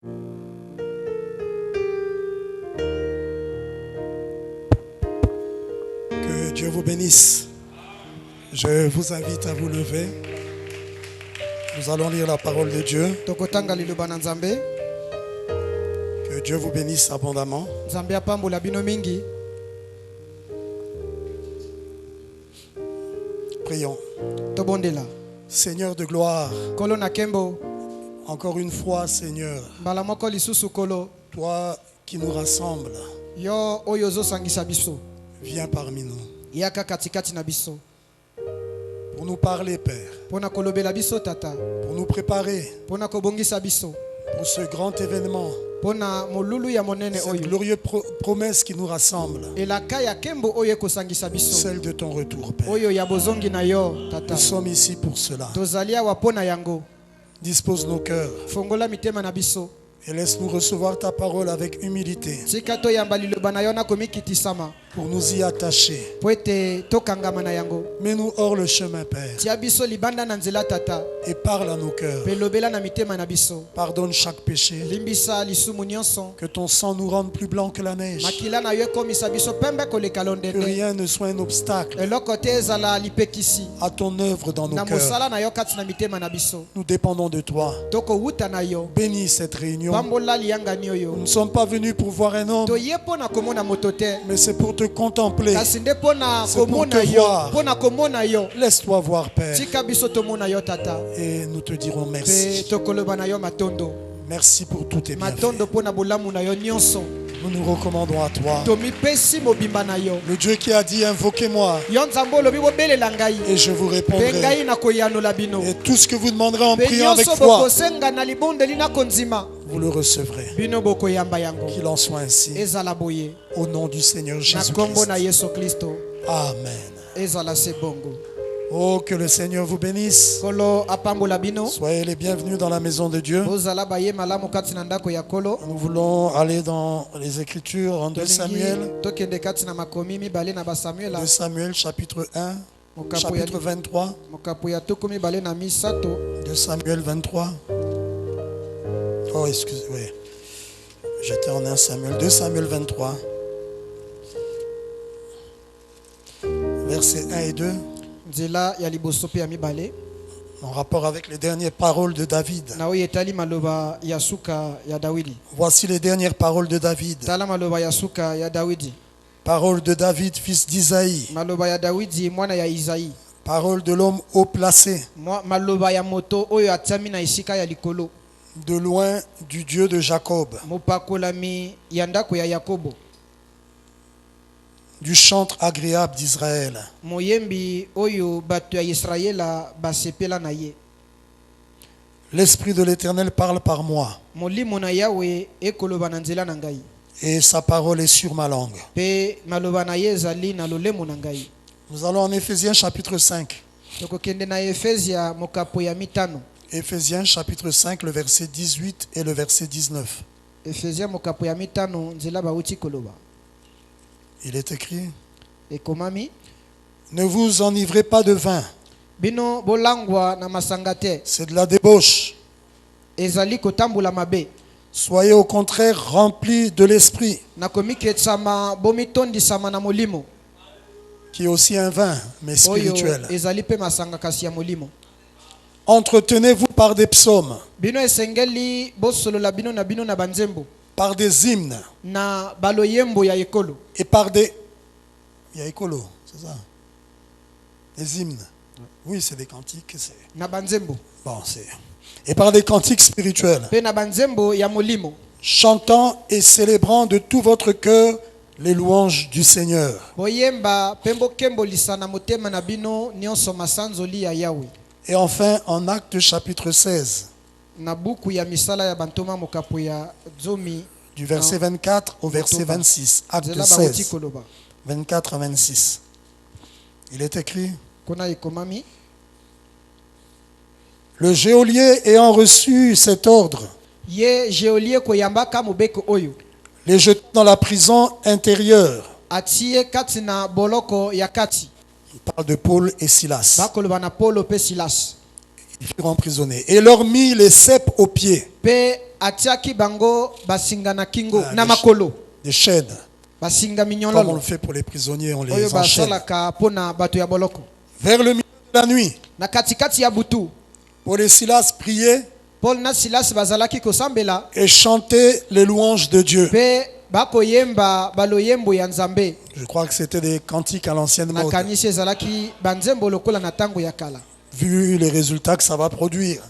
Que Dieu vous bénisse. Je vous invite à vous lever. Nous allons lire la parole de Dieu. Que Dieu vous bénisse abondamment. Prions. Seigneur de gloire, encore une fois, Seigneur, toi qui nous rassembles, viens parmi nous pour nous parler, Père, pour nous préparer pour ce grand événement, cette glorieuse promesse qui nous rassemble, celle de ton retour, Père. Nous sommes ici pour cela. Dispose nos cœurs et laisse-nous recevoir ta parole avec humilité pour nous y attacher. Mets-nous hors le chemin, Père, et parle à nos cœurs. Pardonne chaque péché, que ton sang nous rende plus blanc que la neige, que rien ne soit un obstacle à ton œuvre dans nos cœurs. Nous dépendons de toi. Bénis cette réunion. Nous ne sommes pas venus pour voir un homme, mais c'est pour te contempler, c'est pour te voir. Laisse-toi voir, Père, et nous te dirons merci. Merci pour tous tes bienfaits. Nous nous recommandons à toi, le Dieu qui a dit invoquez-moi et je vous répondrai, et tout ce que vous demanderez en priant avec foi, vous le recevrez. Qu'il en soit ainsi au nom du Seigneur Jésus-Christ. Amen. Oh, que le Seigneur vous bénisse. Soyez les bienvenus dans la maison de Dieu. Nous voulons aller dans les Écritures en 2 Samuel. 2 Samuel chapitre 1, chapitre 23. 2 Samuel 23. Oh, excusez-moi. J'étais en 1 Samuel. 2 Samuel 23. Versets 1 et 2. En rapport avec les dernières paroles de David. Voici les dernières paroles de David. Paroles de David, fils d'Isaïe. Paroles de l'homme haut placé. De loin du Dieu de Jacob. Du chantre agréable d'Israël. L'Esprit de l'Éternel parle par moi. Et sa parole est sur ma langue. Nous allons en Éphésiens chapitre 5. Éphésiens chapitre 5, le verset 18 et le verset 19. Il est écrit: ne vous enivrez pas de vin. C'est de la débauche. Soyez au contraire remplis de l'esprit, qui est aussi un vin, mais spirituel. Entretenez-vous par des psaumes, par des hymnes, et par des... Il y a écolo, c'est ça? Des hymnes. Oui, c'est des cantiques. Bon, c'est... Et par des cantiques spirituels, chantant et célébrant de tout votre cœur les louanges du Seigneur. Et enfin, en Actes chapitre 16, du verset 24 au verset 26. Acte 16, 24 à 26. Il est écrit: le geôlier ayant reçu cet ordre, les jeter dans la prison intérieure. On parle de Paul et Silas. Ils furent emprisonnés. Et leur mit les ceps aux pieds. Des chaînes. Comme on le fait pour les prisonniers, on les enchaîne. Vers le milieu de la nuit, Paul et Silas priaient et chantaient les louanges de Dieu. Je crois que c'était des cantiques à l'ancienne mode. Vu les résultats que ça va produire.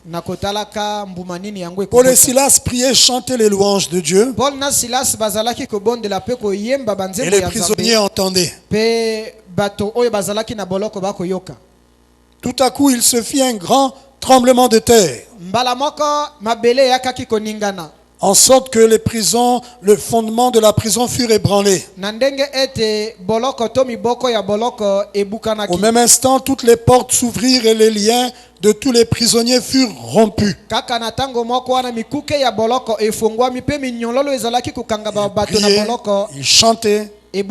Paul et Silas priaient et chantaient les louanges de Dieu. Et les prisonniers entendaient. Tout à coup, il se fit un grand tremblement de terre. En sorte que les prisons, le fondement de la prison furent ébranlés. Au même instant, toutes les portes s'ouvrirent et les liens de tous les prisonniers furent rompus. Ils chantaient. Et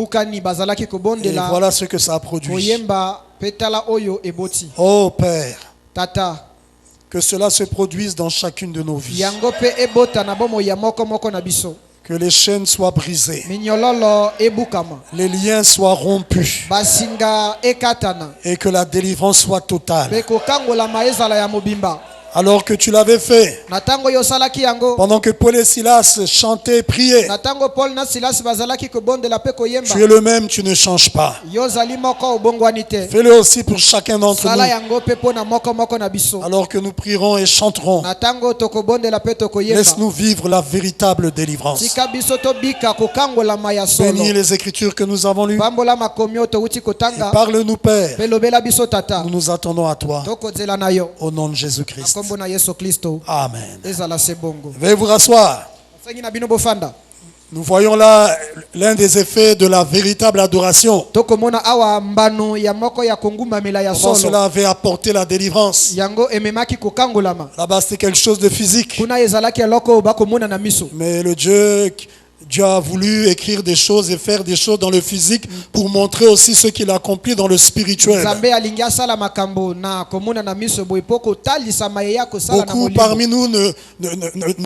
voilà ce que ça a produit. Oh Père, Tata, que cela se produise dans chacune de nos vies. Que les chaînes soient brisées. Les liens soient rompus. Et que la délivrance soit totale. Alors que tu l'avais fait, pendant que Paul et Silas chantaient et priaient, tu es le même, tu ne changes pas. Fais-le aussi pour chacun d'entre nous. Alors que nous prierons et chanterons, laisse-nous vivre la véritable délivrance. Bénis les écritures que nous avons lues. Et parle-nous, Père. Nous nous attendons à toi. Au nom de Jésus-Christ. Amen. Veuillez vous rasseoir. Nous voyons là l'un des effets de la véritable adoration. Comment cela avait apporté la délivrance. Là-bas c'était quelque chose de physique. Mais le Dieu a voulu écrire des choses et faire des choses dans le physique pour montrer aussi ce qu'il accomplit dans le spirituel. Beaucoup parmi nous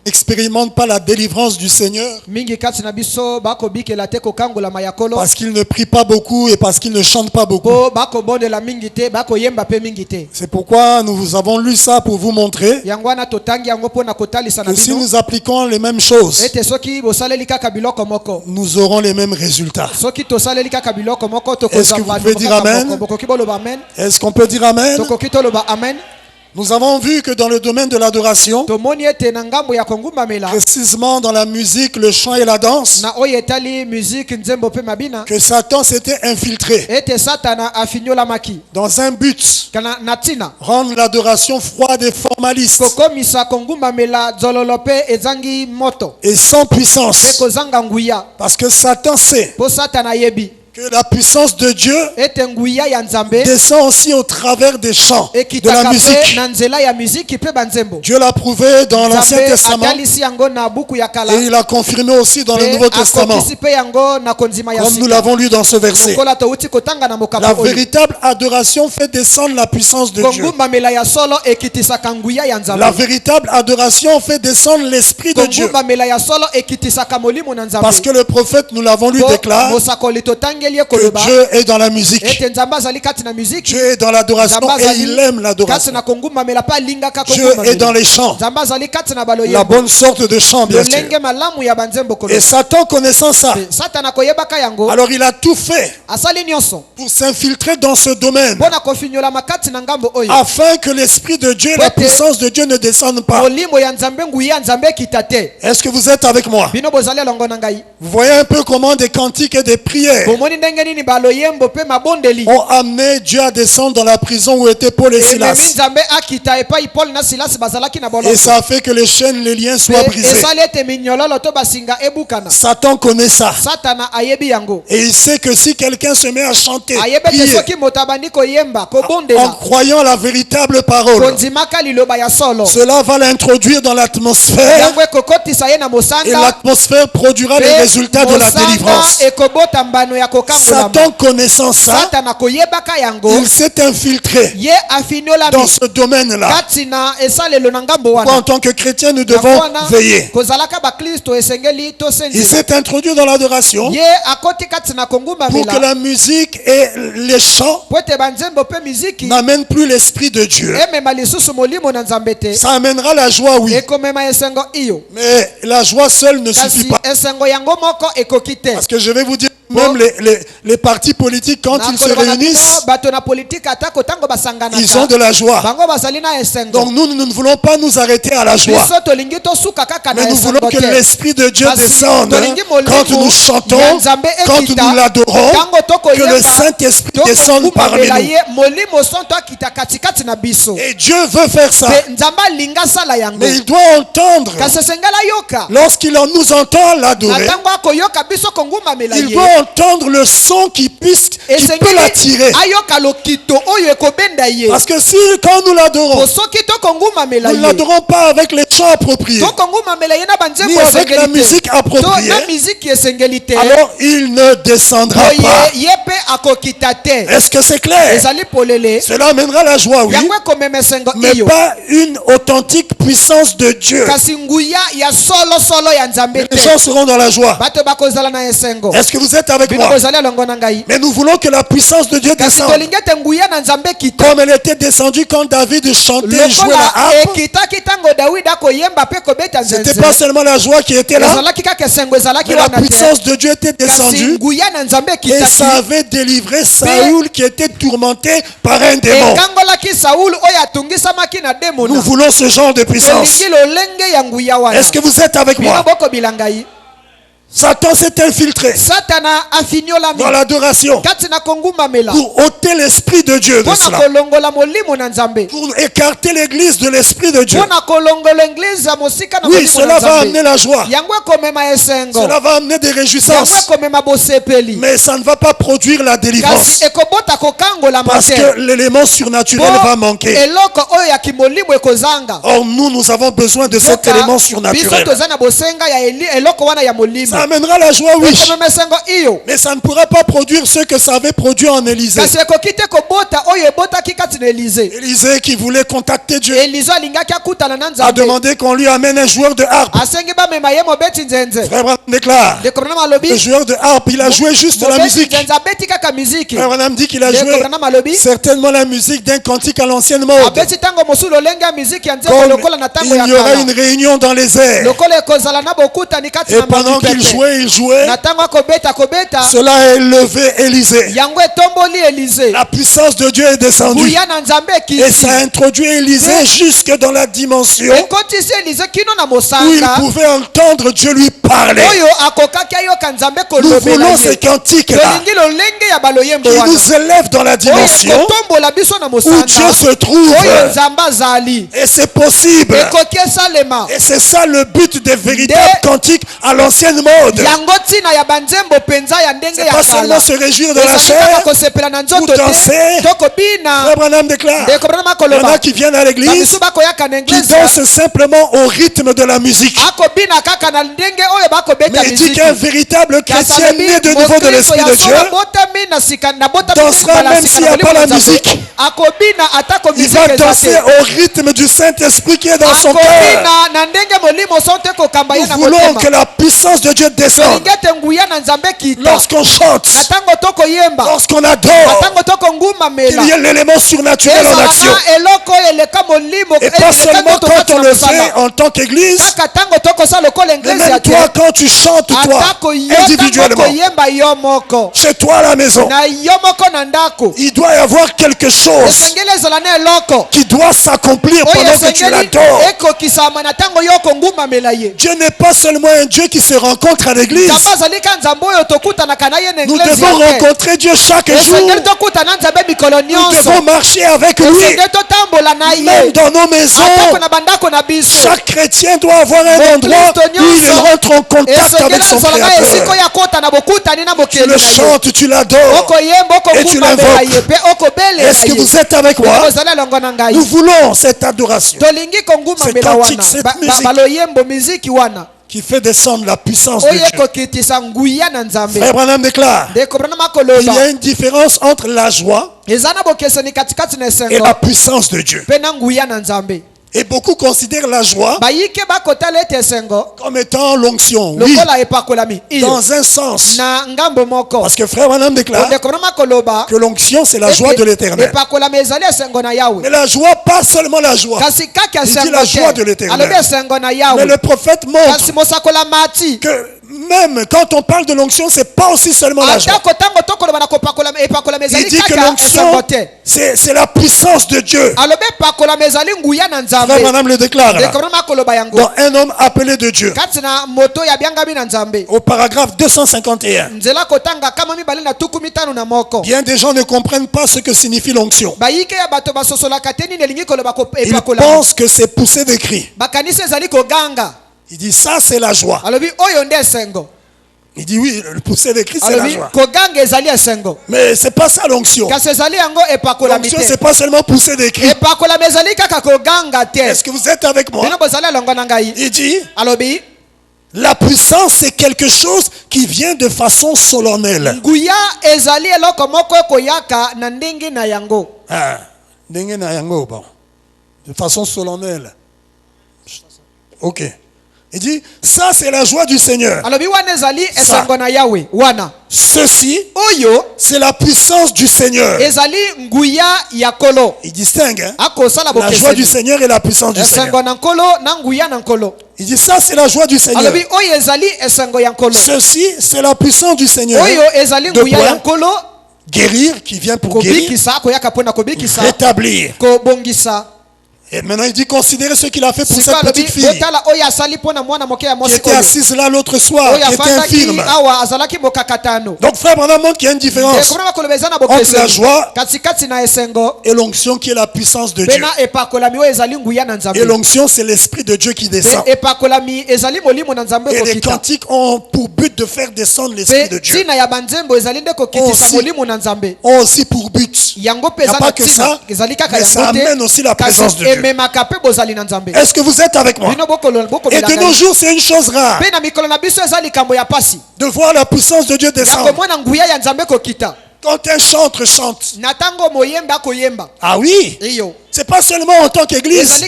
n'expérimentent pas la délivrance du Seigneur parce qu'ils ne prient pas beaucoup et parce qu'ils ne chantent pas beaucoup. C'est pourquoi nous avons lu ça pour vous montrer que si nous appliquons les mêmes choses, nous aurons les mêmes résultats. Est-ce que vous pouvez dire Amen? Est-ce qu'on peut dire Amen? Nous avons vu que dans le domaine de l'adoration, précisément dans la musique, le chant et la danse, que Satan s'était infiltré dans un but, rendre l'adoration froide et formaliste et sans puissance, parce que Satan sait que la puissance de Dieu descend aussi au travers des chants, de la musique. Dieu l'a prouvé dans l'Ancien Testament et il a confirmé aussi dans le Nouveau Testament, comme nous l'avons lu dans ce verset. La véritable adoration fait descendre la puissance de Dieu. La véritable adoration fait descendre l'Esprit de Dieu. Parce que le prophète, nous l'avons lu, déclare que Dieu est dans la musique. Dieu est dans l'adoration et il aime l'adoration. Dieu est dans les chants. La bonne sorte de chant, bien sûr. Et Satan, connaissant ça, alors il a tout fait pour s'infiltrer dans ce domaine, afin que l'Esprit de Dieu et la puissance de Dieu ne descendent pas. Est-ce que vous êtes avec moi? Vous voyez un peu comment des cantiques et des prières ont amené Dieu à descendre dans la prison où étaient Paul et Silas. Et ça a fait que les chaînes, les liens soient brisés. Satan connaît ça. Et il sait que si quelqu'un se met à chanter, prier, en croyant la véritable parole, cela va l'introduire dans l'atmosphère Et l'atmosphère produira les résultats de la délivrance. Satan connaissant ça, il s'est infiltré dans ce domaine-là. En tant que chrétien, nous devons veiller. Il s'est introduit dans l'adoration pour que la musique et les chants n'amènent plus l'Esprit de Dieu. Ça amènera la joie, oui. Mais la joie seule ne suffit pas. Parce que je vais vous dire, même les partis politiques, quand ils se réunissent, ils ont de la joie. Donc nous ne voulons pas nous arrêter à la joie. Mais nous voulons que l'Esprit de Dieu descende quand nous chantons, quand nous l'adorons, que le Saint-Esprit descende parmi nous. Et Dieu veut faire ça. Mais il doit entendre. Lorsqu'il nous entend l'adorer, il doit entendre le son qui peut l'attirer. Parce que si quand nous l'adorons, nous ne l'adorons pas avec les chants appropriés, ni avec la musique appropriée, alors il ne descendra pas. Est-ce que c'est clair? Cela amènera la joie, oui, mais pas une authentique puissance de Dieu. Les gens seront dans la joie. Est-ce que vous êtes avec moi? Mais nous voulons que la puissance de Dieu descende comme elle était descendue quand David chantait et jouait la harpe. C'était pas seulement la joie qui était là, mais la puissance de Dieu était descendue et ça avait délivré Saoul qui était tourmenté par un démon. Nous voulons ce genre de puissance. Est-ce que vous êtes avec moi? Satan s'est infiltré dans l'adoration pour ôter l'Esprit de Dieu de cela, pour écarter l'église de l'Esprit de Dieu. Oui, cela va amener la joie, cela va amener des réjouissances, mais ça ne va pas produire la délivrance parce que l'élément surnaturel va manquer. Or nous avons besoin de cet élément surnaturel. Ça amènera la joie, oui, mais ça ne pourra pas produire ce que ça avait produit en Élisée. Élisée qui voulait contacter Dieu a demandé qu'on lui amène un joueur de harpe. Frère Branham déclare, le joueur de harpe, il a joué juste la musique. Frère Branham dit qu'il a joué certainement la musique d'un cantique à l'ancienne mode. Comme il y aura une réunion dans les airs, et pendant qu'il jouait, cela a élevé Élisée. La puissance de Dieu est descendue et ça a introduit Élisée jusque dans la dimension où il pouvait entendre Dieu lui parler. Nous voulons ces cantiques-là qui nous élèvent dans la dimension où Dieu se trouve, et c'est possible, et c'est ça le but des véritables cantiques à l'ancienne mode. C'est pas seulement se réjouir de la chair ou danser. Frère Branham déclare, il y en a qui viennent à l'église qui dansent simplement au rythme de la musique. Mais il dit qu'un véritable chrétien né de nouveau de l'Esprit de Dieu dansera même s'il n'y a pas la musique. Il va danser au rythme du Saint-Esprit qui est dans son cœur. Nous voulons que la puissance de Dieu descende lorsqu'on chante, lorsqu'on adore, qu'il y ait l'élément surnaturel en action. Et pas seulement quand on le fait en tant qu'église, mais même toi quand tu chantes, toi, individuellement, chez toi à la maison, il doit y avoir quelque chose qui doit s'accomplir pendant que tu l'adores. Dieu n'est pas seulement un Dieu qui se rencontre à l'église. Nous devons rencontrer Dieu chaque jour. Nous devons marcher avec lui. Même dans nos maisons, chaque chrétien doit avoir un endroit où il rentre en contact avec son Créateur. Tu le chantes, tu l'adores et tu l'invoques. Est-ce que vous êtes avec moi? Nous voulons cette adoration, cette cantique, cette musique qui fait descendre la puissance de Dieu. Frère Branham déclare, il y a une différence entre la joie et la puissance de Dieu. Et beaucoup considèrent la joie comme étant l'onction. Oui, dans un sens. Parce que Frère Branham déclare que l'onction c'est la joie de l'Éternel. Mais la joie, pas seulement la joie. Il dit la joie de l'Éternel. Mais le prophète montre que même quand on parle de l'onction, c'est pas aussi seulement la joie. Il dit que l'onction, c'est la puissance de Dieu. Frère Branham le déclare là, dans un homme appelé de Dieu. Au paragraphe 251. Bien des gens ne comprennent pas ce que signifie l'onction. Ils pensent que c'est pousser des cris. Il dit ça c'est la joie. Il dit oui, le pousser des cris c'est la joie. Mais c'est pas ça l'onction. L'onction c'est pas seulement pousser des cris. Est-ce que vous êtes avec moi? Il dit la puissance c'est quelque chose qui vient de façon solennelle. De façon solennelle. Ok. Il dit, ça c'est la joie du Seigneur. Ceci, c'est la puissance du Seigneur. Il distingue la joie du Seigneur et la puissance du Seigneur. Il dit, ça c'est la joie du Seigneur. Ceci, c'est la puissance du Seigneur. Guérir, qui vient pour guérir, rétablir. Et maintenant il dit considérez ce qu'il a fait pour cette petite fille qui était assise là l'autre soir, qui était infirme. Donc frère Branham montre qu'il y a une différence entre la joie et l'onction qui est la puissance de Dieu. Et l'onction c'est l'esprit de Dieu qui descend. Et les cantiques ont pour but de faire descendre l'esprit de Dieu. Ont aussi pour but. Il n'y a pas que ça, mais ça amène aussi la présence de Dieu. Est-ce que vous êtes avec moi? Et de nos jours, c'est une chose rare de voir la puissance de Dieu descendre. Quand un chanteur chante, ah oui, c'est pas seulement en tant qu'église.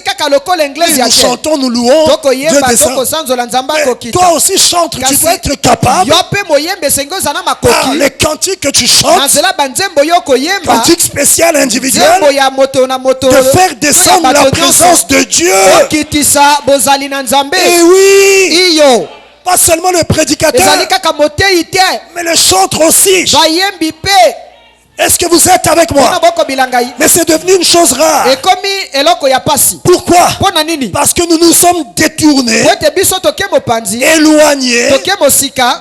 Nous chantons, nous louons, Dieu descend. Mais toi aussi chante, tu dois être capable par les cantiques que tu chantes, cantiques spéciales individuelles, de faire descendre la présence de Dieu. Et oui, pas seulement le prédicateur, mais le chanteur aussi. Est-ce que vous êtes avec moi? Mais c'est devenu une chose rare. Pourquoi? Parce que nous nous sommes détournés, éloignés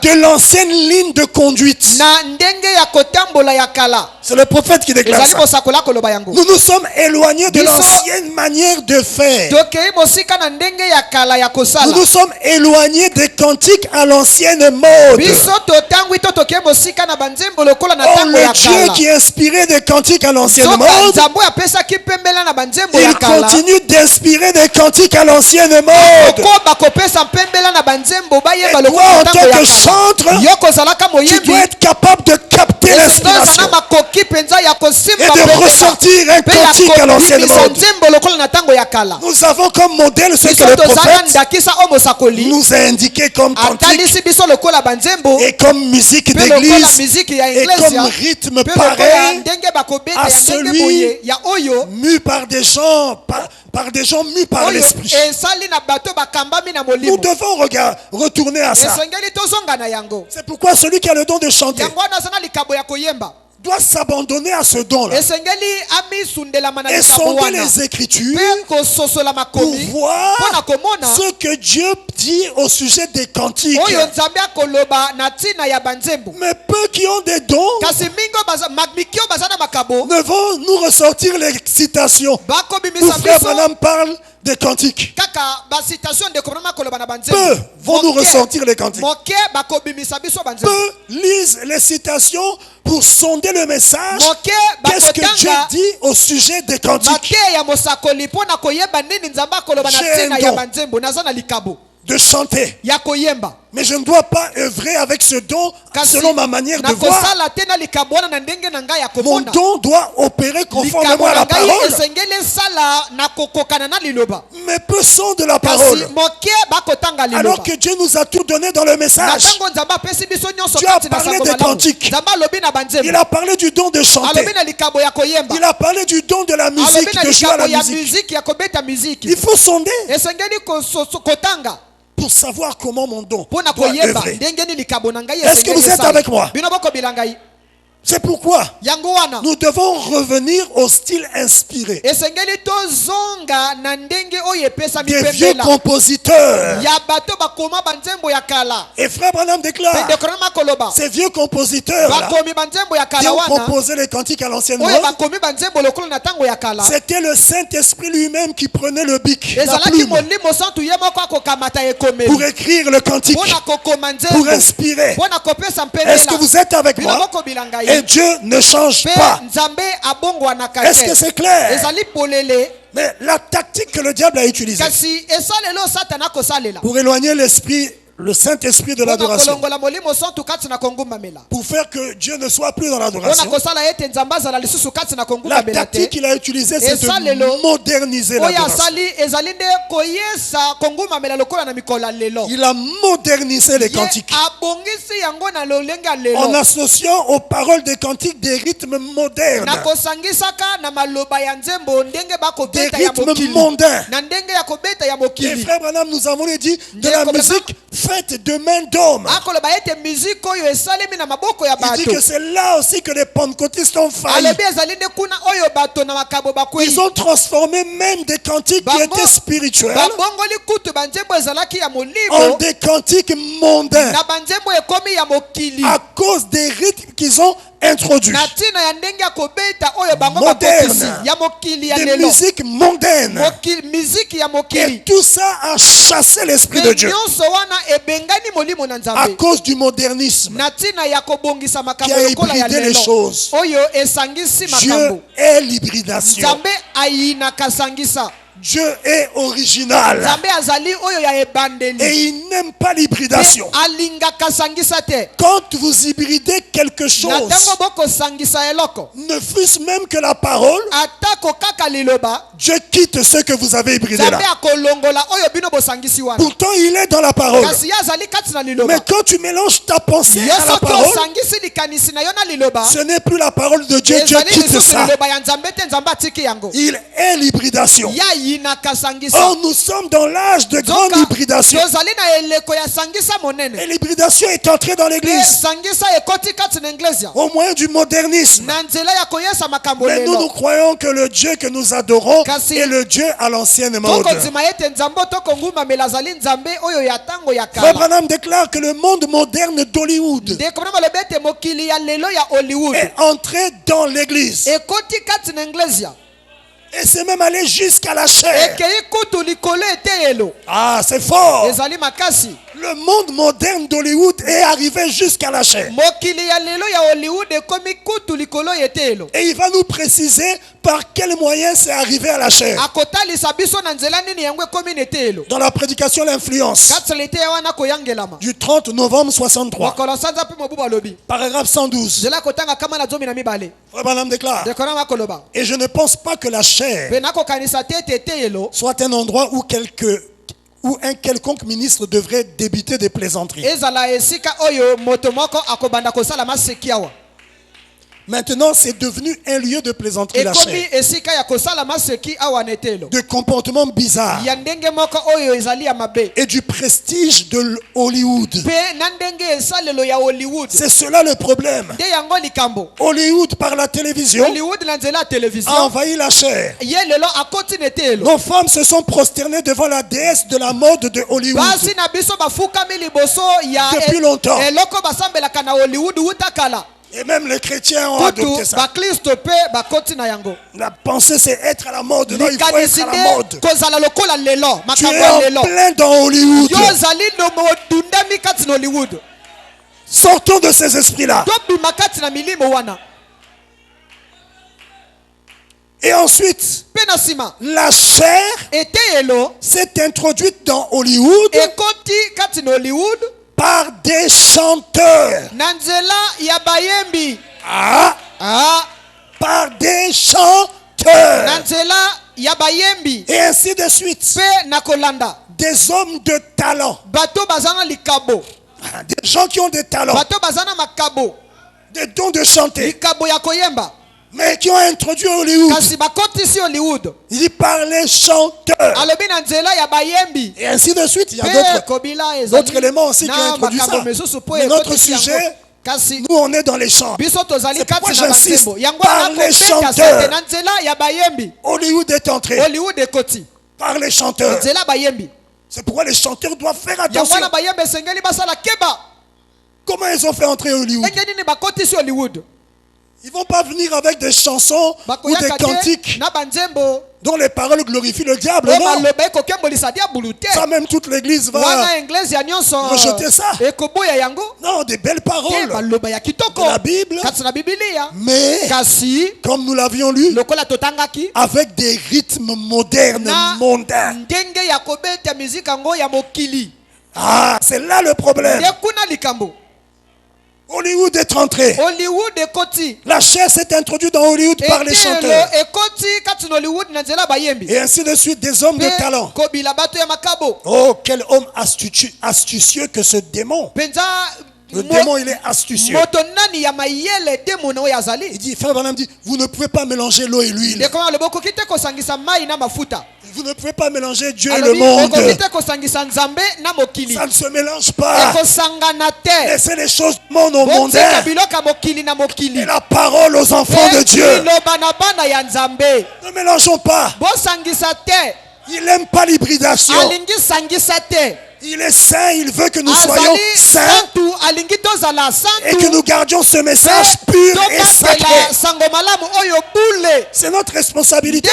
de l'ancienne ligne de conduite. C'est le prophète qui déclare ça. Nous nous sommes éloignés de l'ancienne manière de faire. Nous nous sommes éloignés des cantiques à l'ancienne mode. Oh, le Dieu qui inspirait des cantiques à l'ancienne mode, il continue d'inspirer des cantiques à l'ancienne mode. Et toi, en tant que chanteur, tu dois être capable de capter l'inspiration et de ressortir un cantique à l'ancienne mode. Nous avons comme modèle ce que le prophète nous a indiqué comme cantique et comme musique d'église et comme rythme pareil à celui mu par des gens mus par l'esprit. Nous devons retourner à ça. C'est pourquoi celui qui a le don de chanter doit s'abandonner à ce don-là et sonder les Écritures pour voir ce que Dieu dit au sujet des cantiques. Mais peu qui ont des dons ne vont nous ressortir les citations où Frère Branham parle des cantiques. Peu vont nous ressortir les cantiques. Peu lisent les citations pour sonder le message. Qu'est-ce que Dieu dit au sujet des cantiques? de chanter. Mais je ne dois pas œuvrer avec ce don selon ma manière de voir. Mon don doit opérer conformément à la parole. Mais peu sont de la parole. Alors que Dieu nous a tout donné dans le message. Dieu a parlé des cantiques. Il a parlé du don de chanter. Il a parlé du don de la musique, de jouer à la musique. Il faut sonder pour savoir comment mon don doit œuvrer. Est-ce que vous êtes avec moi? C'est pourquoi nous devons revenir au style inspiré des vieux compositeurs. Et Frère Branham déclare, ces vieux compositeurs qui ont composé les cantiques à l'ancienne mode, c'était le Saint-Esprit lui-même qui prenait le bic, la plume, pour écrire le cantique, pour inspirer. Est-ce que vous êtes avec moi? Et Dieu ne change pas. Est-ce que c'est clair? Mais la tactique que le diable a utilisée pour éloigner l'esprit, le Saint-Esprit de l'adoration, pour faire que Dieu ne soit plus dans l'adoration, la tactique qu'il a utilisée, c'est de moderniser l'adoration. Il a modernisé les cantiques en associant aux paroles des cantiques des rythmes modernes, des rythmes mondains. Et Frère Branham, nous avons dit de la musique faite de main d'homme. Il dit que c'est là aussi que les pentecôtistes ont failli. Ils ont transformé même des cantiques qui étaient spirituels en des cantiques mondains à cause des rythmes qu'ils ont introduits. Modernes, des musiques mondaines. Et tout ça a chassé l'Esprit de Dieu à cause du modernisme qui a hybridé les choses. Dieu est l'hybridation. Dieu est original et il n'aime pas l'hybridation. Quand vous hybridez quelque chose, ne fût-ce même que la parole, Dieu quitte ce que vous avez hybridé là. Pourtant il est dans la parole. Mais quand tu mélanges ta pensée à la parole, ce n'est plus la parole de Dieu. Dieu quitte ça. Il est l'hybridation. Or nous sommes dans l'âge de grande hybridation. Et l'hybridation est entrée dans l'église au moyen du modernisme. Mais nous croyons que le Dieu que nous adorons est le Dieu à l'ancienne mode. Frère Branham déclare que le monde moderne d'Hollywood est entré dans l'église. Et c'est même allé jusqu'à la chair. Ah, c'est fort. Le monde moderne d'Hollywood est arrivé jusqu'à la chair. Et il va nous préciser par quel moyen c'est arrivé à la chair. Dans la prédication L'influence du 30 novembre 63, paragraphe 112, Frère Branham déclare: et je ne pense pas que la chair soit un endroit où un quelconque ministre devrait débiter des plaisanteries. Maintenant, c'est devenu un lieu de plaisanterie, la chair. De comportements bizarres. Et du prestige de Hollywood. C'est cela le problème. Hollywood, par la télévision, a envahi la chair. Nos femmes se sont prosternées devant la déesse de la mode de Hollywood depuis longtemps. Et même les chrétiens ont adopté ça. La pensée, c'est être à la mode. Non, il faut être à la mode. Tu es en plein dans Hollywood. Sortons de ces esprits-là. Et ensuite, la chair s'est introduite dans Hollywood par des chanteurs. Par des chanteurs. Et ainsi de suite. Des hommes de talent. Des gens qui ont des talents. Des dons de chanter. Mais qui ont introduit Hollywood. Il dit par les chanteurs. Et ainsi de suite. Il y a d'autres éléments aussi qui ont introduit ça. Mais notre sujet, nous on est dans les chants. C'est pourquoi j'insiste. Par les chanteurs. Hollywood est entré. Par les chanteurs. C'est pourquoi les chanteurs doivent faire attention. Comment ils ont fait entrer Hollywood? Ils ne vont pas venir avec des chansons ou des cantiques dont les paroles glorifient le diable. Non. Ça même toute l'église va rejeter ça. Non, des belles paroles de la Bible. Mais comme nous l'avions lu, avec des rythmes modernes, mondains. Ah, c'est là le problème. Hollywood est entré. La chair s'est introduite dans Hollywood par les chanteurs. Et ainsi de suite, des hommes de talent. Oh, quel homme astucieux que ce démon. Le démon, il est astucieux. Il dit, Frère Branham dit, vous ne pouvez pas mélanger l'eau et l'huile. Vous ne pouvez pas mélanger Dieu et le monde. Ça ne se mélange pas. Laissez les choses du monde au mondain et la parole aux enfants de Dieu. Ne mélangeons pas. Il n'aime pas l'hybridation. Il est saint, il veut que nous soyons saints et que nous gardions ce message pur et sacré. C'est notre responsabilité.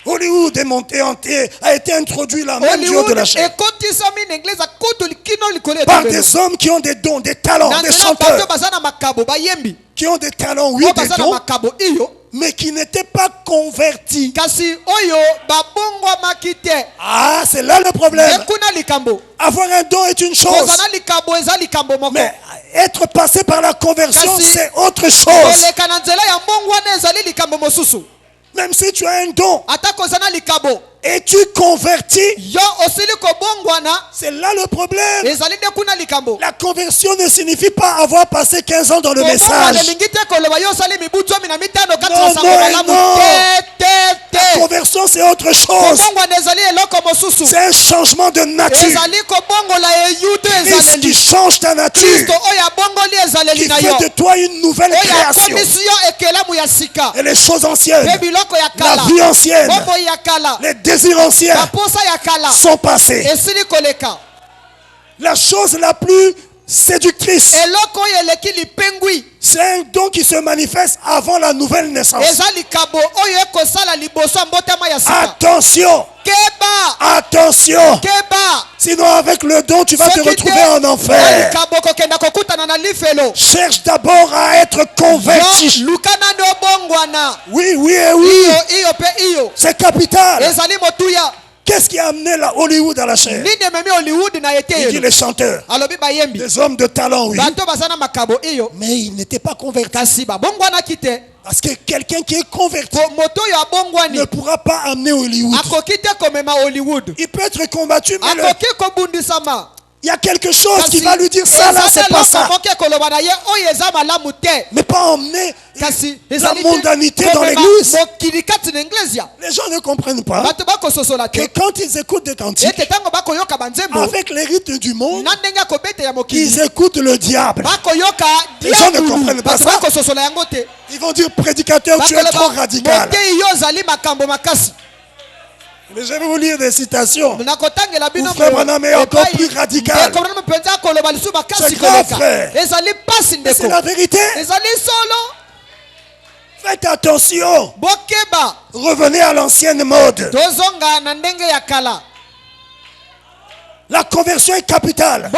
Hollywood est monté a été introduit là même jour de la chair par des hommes qui ont des dons, des talents, des chanteurs qui ont des talents, oui, des dons, mais qui n'étaient pas convertis. Ah, c'est là le problème. Avoir un don est une chose, mais être passé par la conversion, c'est autre chose. Même si tu as un don et tu convertis, c'est là le problème. La conversion ne signifie pas avoir passé 15 ans dans le message. Non. La conversion, c'est autre chose. C'est un changement de nature. Christ qui change ta nature, qui fait de toi une nouvelle création. Et les choses anciennes, la vie ancienne, les désirs anciens sont passés. La chose la plus séductrice, c'est un don qui se manifeste avant la nouvelle naissance. Attention, attention, sinon avec le don tu vas te retrouver en enfer. Cherche d'abord à être converti. Oui, oui et oui, c'est capital. Qu'est-ce qui a amené la Hollywood à la chair? Il dit les chanteurs, des hommes de talent, oui, mais ils n'étaient pas convertis. Parce que quelqu'un qui est converti ne pourra pas amener Hollywood. Il peut être combattu, mais il y a quelque chose qui va lui dire ça là, c'est pas ça. Mais pas emmener la mondanité dans l'église. Les gens ne comprennent pas que quand ils écoutent des cantiques avec les rythmes du monde, ils écoutent le diable. Les gens ne comprennent pas ça. Ils vont dire, prédicateur, tu es trop radical. Mais je vais vous lire des citations. Où Frère Branham est encore plus radical. C'est grave, frère. Mais c'est la vérité. Faites attention. Revenez à l'ancienne mode. La conversion est capitale.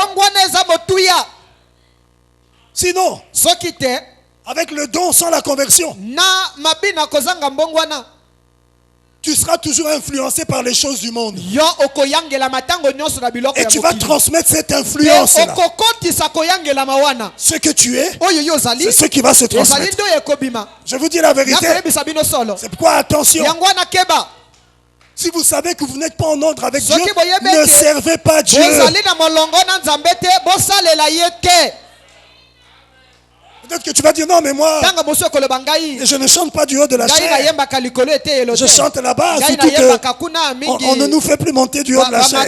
Sinon, Avec le don sans la conversion. Tu seras toujours influencé par les choses du monde. Et tu vas transmettre cette influence-là. Ce que tu es, c'est ce qui va se transmettre. Je vous dis la vérité. C'est pourquoi attention. Si vous savez que vous n'êtes pas en ordre avec Dieu, ne servez pas Dieu. Peut-être que tu vas dire non, mais moi, je ne chante pas du haut de la chair. Je chante là-bas, surtout qu'on ne nous fait plus monter du haut de la chair.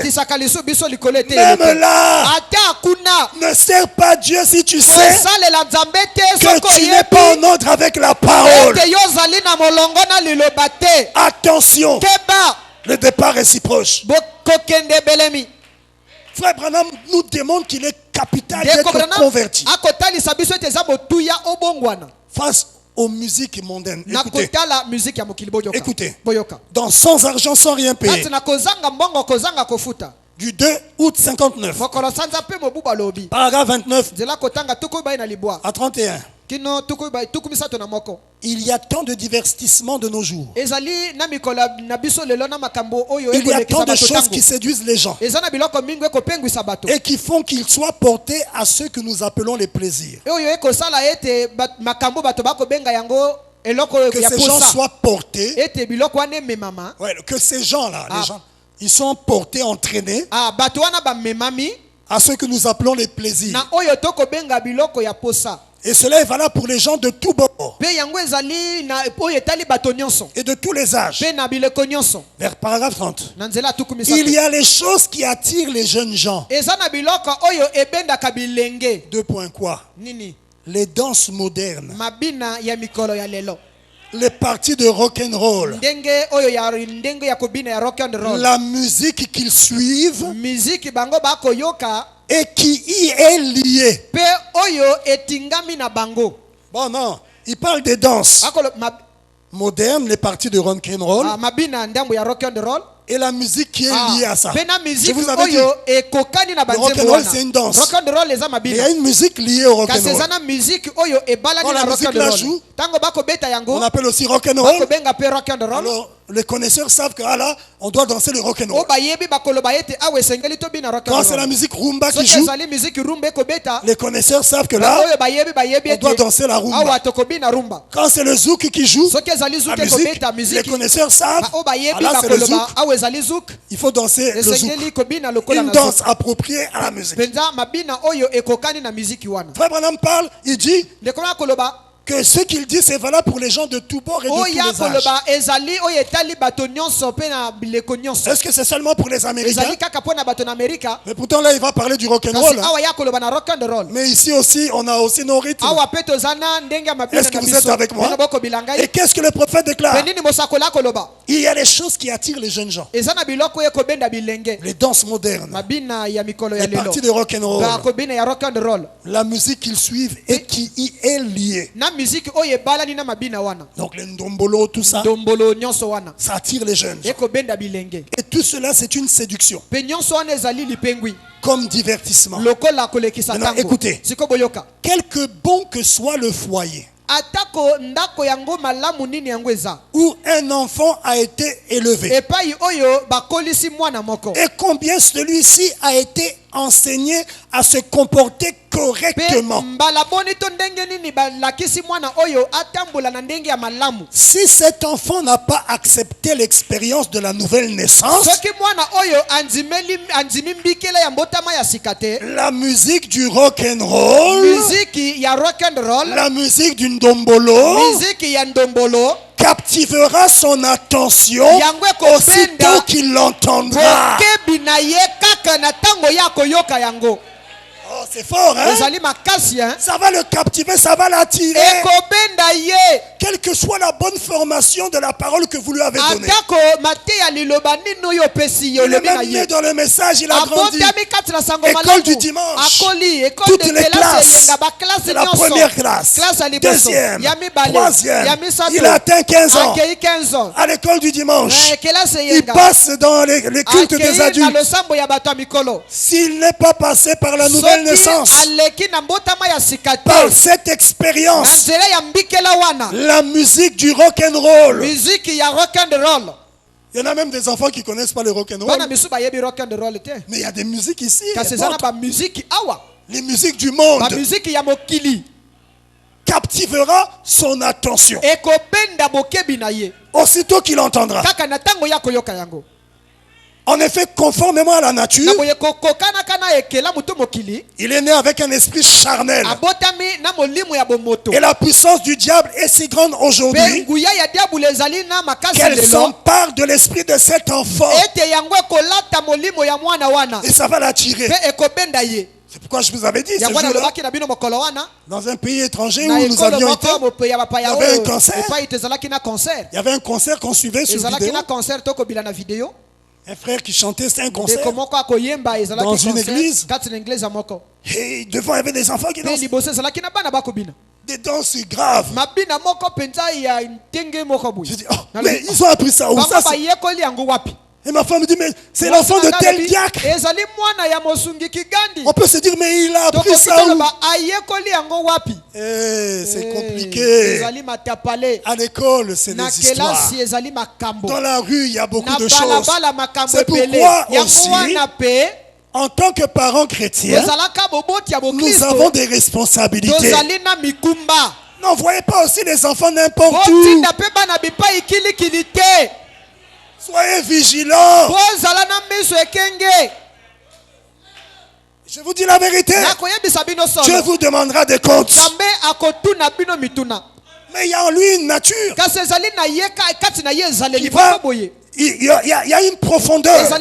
Même là, ne sers pas Dieu si tu sais que tu n'es pas en ordre avec la parole. Attention, le départ est si proche. Frère Branham nous démontre qu'il est capital d'être converti face aux musiques mondaines. Écoutez, dans Sans argent, sans rien payer, du 2 août 59, paragraphe 29 à 31. Il y a tant de divertissement de nos jours. Il y a tant de choses qui séduisent les gens et qui font qu'ils soient portés à ce que nous appelons les plaisirs. Que ces gens soient portés, que ces gens-là, les gens, ils sont portés, entraînés à ce que nous appelons les plaisirs. Et cela est valable pour les gens de tous bords et de tous les âges. Vers paragraphe 30. Il y a les choses qui attirent les jeunes gens. 2 points quoi? Les danses modernes, les parties de rock'n'roll, la musique qu'ils suivent et qui y est liée. Bon, non, il parle des danses modernes, les parties de rock'n'roll et la musique qui est liée à ça. Je vous avais dit, le rock'n'roll c'est une danse. Il y a une musique liée au rock'n'roll. Quand la musique la joue, on appelle aussi rock'n'roll. Alors, les connaisseurs savent que là, on doit danser le rock'n'roll. Quand c'est la musique rumba qui joue, les connaisseurs savent que là, on doit danser la rumba. Quand c'est le zouk qui joue, la musique, les connaisseurs savent, là c'est le zouk, il faut danser le zouk. Une danse appropriée à la musique. Frère Branham parle, il dit que ce qu'il dit c'est valable pour les gens de tous bords et de tous les âges. Est-ce que c'est seulement pour les Américains? Mais pourtant là il va parler du rock'n'roll. Mais ici aussi on a aussi nos rythmes. Est-ce que vous êtes avec moi? Et qu'est-ce que le prophète déclare? Il y a les choses qui attirent les jeunes gens. Les danses modernes, les parties de rock'n'roll, la musique qu'ils suivent et qui y est liée. Donc les ndombolo, tout ça, ça attire les jeunes. Et tout cela c'est une séduction. Comme divertissement. Maintenant écoutez, quelque bon que soit le foyer où un enfant a été élevé et combien celui-ci a été enseigné à se comporter correctement. Si cet enfant n'a pas accepté l'expérience de la nouvelle naissance, la musique du rock'n'roll, la musique du ndombolo captivera son attention aussitôt qu'il l'entendra. Oh, c'est fort, hein? Ça va le captiver, ça va l'attirer. Quelle que soit la bonne formation de la parole que vous lui avez donnée. Il est même né dans le message, il a grandi. École du dimanche. Toutes les classes. C'est la première classe. Deuxième. Troisième. Il a atteint 15 ans. À l'école du dimanche. Il passe dans les cultes des adultes. S'il n'est pas passé par la nouvelle naissance, naissance. Par cette expérience, la musique du rock and roll. Il y en a même des enfants qui ne connaissent pas le rock and roll. Mais il y a des musiques ici. Les musiques du monde captivera son attention. Aussitôt qu'il entendra. En effet, conformément à la nature, il est né avec un esprit charnel. Et la puissance du diable est si grande aujourd'hui qu'elle s'empare de l'esprit de cet enfant. Et ça va l'attirer. C'est pourquoi je vous avais dit, ce jour-là, dans un pays étranger où nous avions été, il y avait un concert. Il y avait un concert qu'on suivait sur vidéo. Un frère qui chantait, c'était un concert dans une église. Et devant, il y avait des enfants qui dansaient. Des danses graves. Je dis, oh, mais ils ont appris ça où ça? Et ma femme me dit, mais c'est l'enfant de tel diacre. On peut se dire, mais il a appris ça où? C'est compliqué. À l'école, c'est des histoires. Dans la rue, il y a beaucoup de choses. C'est pourquoi aussi, en tant que parents chrétiens, nous avons des responsabilités. N'envoyez pas aussi les enfants n'importe où. Soyez vigilants. Je vous dis la vérité. Dieu vous demandera des comptes. Mais il y a en lui une nature. Il y a une profondeur.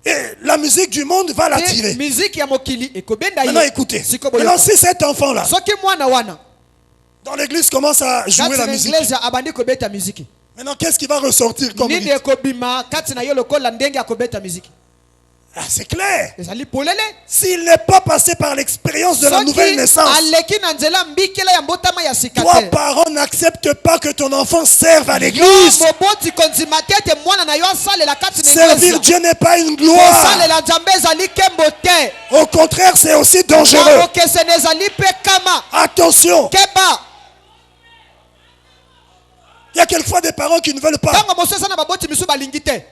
Et la musique du monde va l'attirer. Maintenant écoutez. Maintenant si cet enfant-là, dans l'église, commence à jouer la musique. Maintenant, qu'est-ce qui va ressortir comme rythme? Ah, c'est clair. S'il n'est pas passé par l'expérience de la nouvelle naissance, toi, parent, n'accepte pas que ton enfant serve à l'église. Servir Dieu n'est pas une gloire. Au contraire, c'est aussi dangereux. Attention. Il y a quelquefois des parents qui ne veulent pas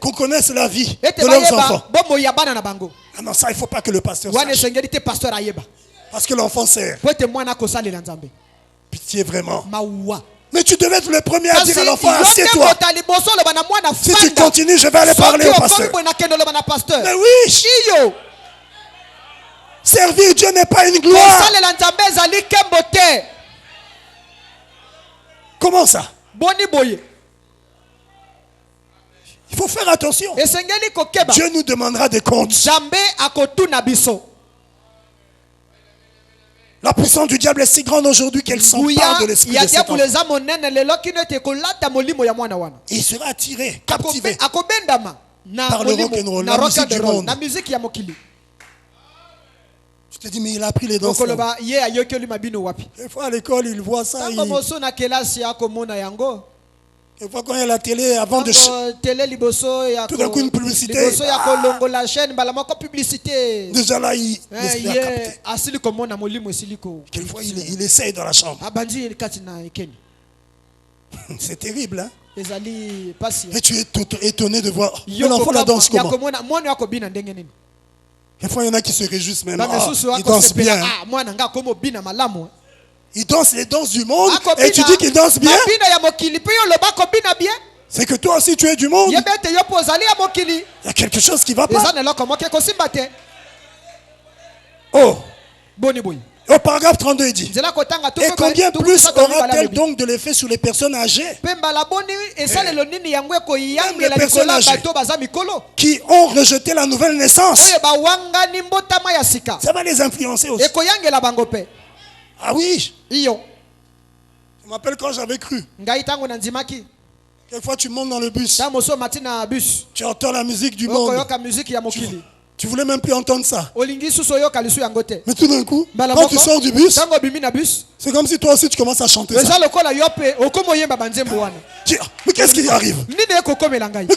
qu'on connaisse la vie de leurs enfants. Ah non, ça, il ne faut pas que le pasteur sache. Parce que l'enfant sert. Pitié vraiment. Mais tu devais être le premier à dire à l'enfant, assieds-toi. Si tu continues, je vais aller parler au pasteur. Mais oui. Servir Dieu n'est pas une gloire. Comment ça? Il faut faire attention. Dieu nous demandera des comptes. La puissance du diable est si grande aujourd'hui qu'elle s'empare de l'esprit de cet enfant. Il sera attiré, captivé par le rock'n'roll, la musique du monde. Je te dis, mais il a appris les danses. Des fois à l'école, il voit ça. Des fois quand il y a la télé, avant de... Tout d'un coup, une publicité. Déjà là, il est capté. Quelquefois, il essaye dans la chambre. C'est terrible, hein? Et tu es étonné de voir l'enfant la danse comment? Des fois, il y en a qui se réjouissent même. Ils dansent bien. Ils dansent les danses du monde et tu dis qu'ils dansent bien. C'est que toi aussi tu es du monde. Il y a quelque chose qui ne va pas. Oh. Au paragraphe 32, il dit: et combien plus aura-t-elle donc de l'effet sur les personnes âgées? Même les personnes âgées qui ont rejeté la nouvelle naissance. Ça va les influencer aussi. Ah oui. Je m'appelle quand j'avais cru. Quelquefois tu montes dans le bus. Tu entends la musique du monde. Tu voulais même plus entendre ça. Mais tout d'un coup, quand tu sors du bus, c'est comme si toi aussi tu commences à chanter ça. Mais qu'est-ce qui arrive? Mais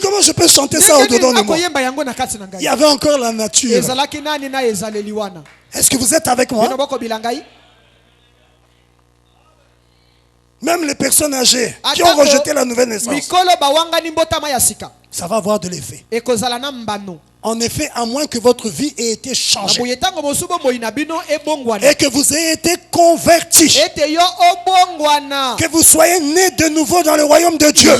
comment je peux chanter ça au-dedans de moi? Il y avait encore la nature. Est-ce que vous êtes avec moi? Même les personnes âgées qui ont rejeté la nouvelle naissance, ça va avoir de l'effet. En effet, à moins que votre vie ait été changée et que vous ayez été convertis, que vous soyez nés de nouveau dans le royaume de Dieu.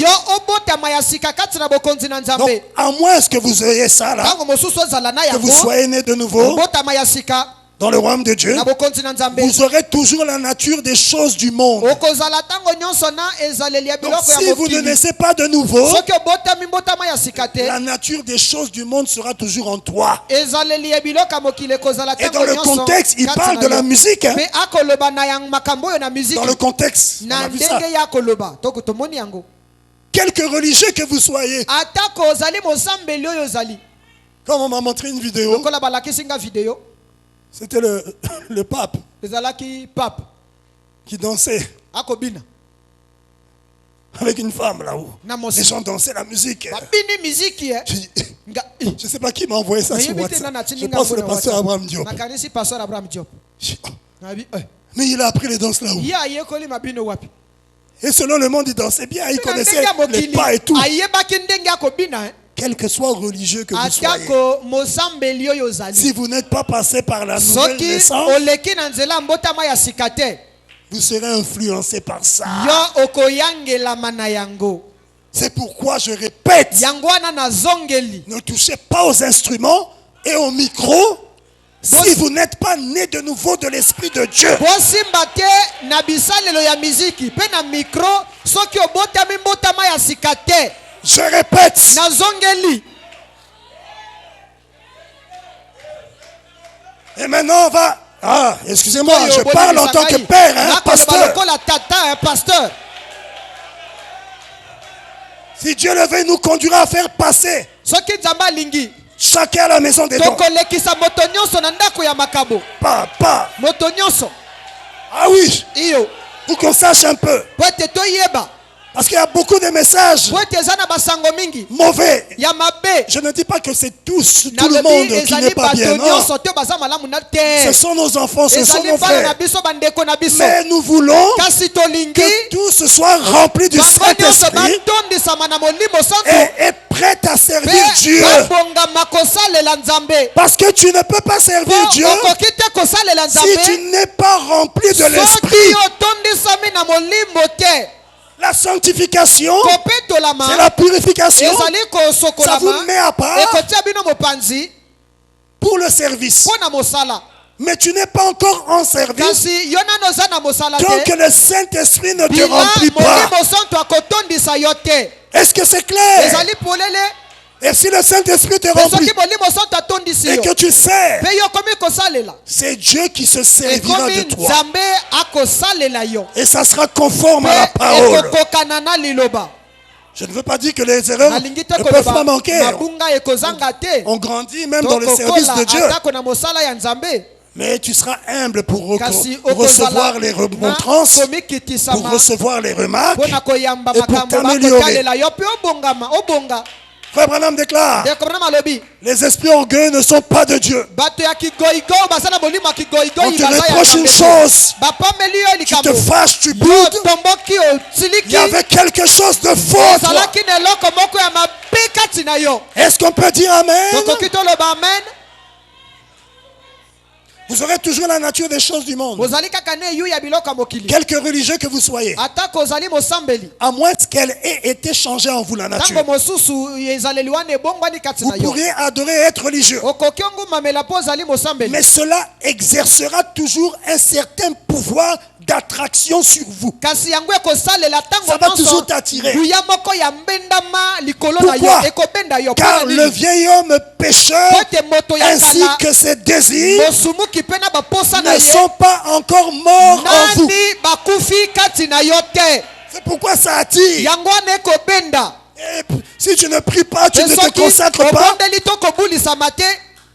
Donc, à moins que vous ayez ça là, que vous soyez nés de nouveau dans le royaume de Dieu, vous aurez toujours la nature des choses du monde. Donc, si vous ne naissez pas de nouveau, la nature des choses du monde sera toujours en toi. Et dans le contexte, il parle de la musique. Hein? Dans le contexte, on a vu ça. Quelque religieux que vous soyez. Comme on m'a montré une vidéo, c'était le pape qui dansait avec une femme là-haut. Les gens dansaient la musique. Je ne sais pas qui m'a envoyé ça sur WhatsApp. Je pense que le pasteur Abraham Diop. Mais il a appris les danses là-haut. Et selon le monde, il dansait bien. Il connaissait les pas et tout. Quel que soit religieux que vous soyez, si vous n'êtes pas passé par la nouvelle naissance, vous serez influencé par ça. C'est pourquoi je répète, ne touchez pas aux instruments et au micro si vous n'êtes pas né de nouveau de l'Esprit de Dieu. Je répète. Et maintenant on va... Ah, excusez-moi, je parle en tant que père, hein, pasteur. Si Dieu le veut, nous conduira à faire passer chacun à la maison des dons. Papa. Ah oui. Pour qu'on sache un peu. Parce qu'il y a beaucoup de messages mauvais. Je ne dis pas que c'est tout le monde qui n'est pas bien. Non. Ce sont nos enfants, ce sont nos frères. Mais nous voulons que tous soient remplis du Saint-Esprit et prêts à servir Dieu. Parce que tu ne peux pas servir Dieu si tu n'es pas rempli de l'Esprit. La sanctification, c'est la purification. Ça vous met à part pour le service. Mais tu n'es pas encore en service tant que le Saint-Esprit ne te remplit pas. Est-ce que c'est clair? Et si le Saint-Esprit te remplit et que tu sers, c'est Dieu qui se servira de toi. Et ça sera conforme à la parole. Je ne veux pas dire que les erreurs ne peuvent pas manquer. On grandit même dans le service de Dieu. Mais tu seras humble pour recevoir les remontrances, pour recevoir les remarques et pour t'améliorer. Frère Branham déclare, les esprits orgueilleux ne sont pas de Dieu. On te reproche une chose, tu te fâches, tu boudes. Il y avait quelque chose de faux. Est-ce qu'on peut dire Amen? Vous aurez toujours la nature des choses du monde. Quelque religieux que vous soyez, à moins qu'elle ait été changée en vous la nature, vous pourriez adorer et être religieux. Mais cela exercera toujours un certain pouvoir d'attraction sur vous. Ça va toujours t'attirer. Pourquoi? Car le vieil homme pécheur ainsi que ses désirs ne sont pas encore morts en vous. C'est pourquoi ça attire. Et si tu ne pries pas, tu ne te consacres pas,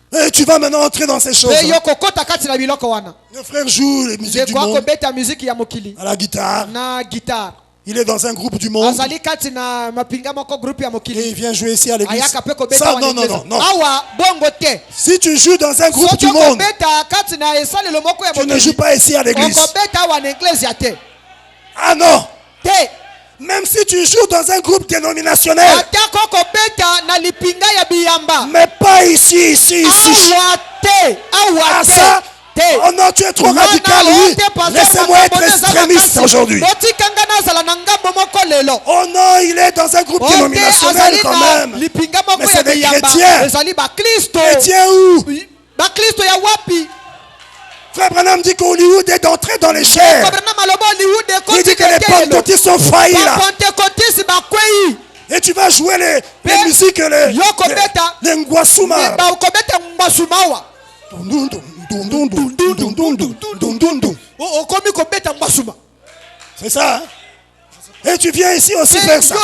Et tu vas maintenant entrer dans ces choses. Le frère joue les musiques du monde. À la guitare. Il est dans un groupe du monde. Et il vient jouer ici à l'église. Ça, non. Si tu joues dans un groupe du monde, tu ne joues pas ici à l'église. Ah non. Même si tu joues dans un groupe dénominationnel, mais pas ici. Ah ça, oh non, tu es trop radical, oui. Laissez-moi être extrémiste aujourd'hui. Oh non, il est dans un groupe dénominationnel quand même. Mais c'est des chrétiens. Chrétiens où? Frère Branham dit qu'Hollywood est entré dans les chairs. Il dit que les pentecôtistes sont faillis là. Et tu vas jouer les musiques, les ngwasuma. C'est ça, hein? Et tu viens ici aussi faire ça.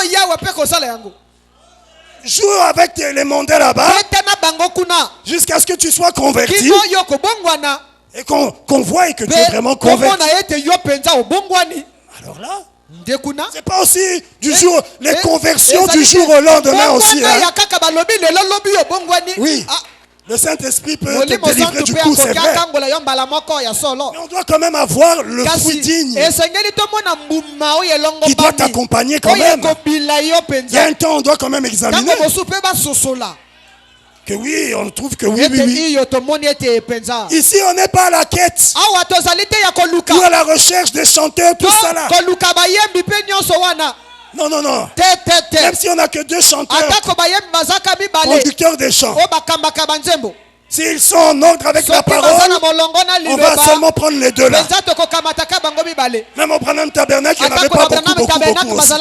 Joue avec les mondains là-bas jusqu'à ce que tu sois converti et qu'on voie que tu es vraiment converti. Alors là, c'est pas aussi du jour, les conversions du jour au lendemain aussi. Hein? Oui. Le Saint-Esprit peut te délivrer du coup, c'est vrai. Mais on doit quand même avoir le fruit digne qui doit t'accompagner quand même. Il y a un temps, on doit quand même examiner. Que oui, on trouve que oui. Ici, on n'est pas à la quête ou à la recherche des chanteurs, tout ça là. Non. Même si on n'a que 2 chanteurs, producteurs des chants, s'ils sont en ordre avec la parole, on va seulement prendre les 2 là. Même au Branham Tabernacle, il n'y en avait pas beaucoup aussi.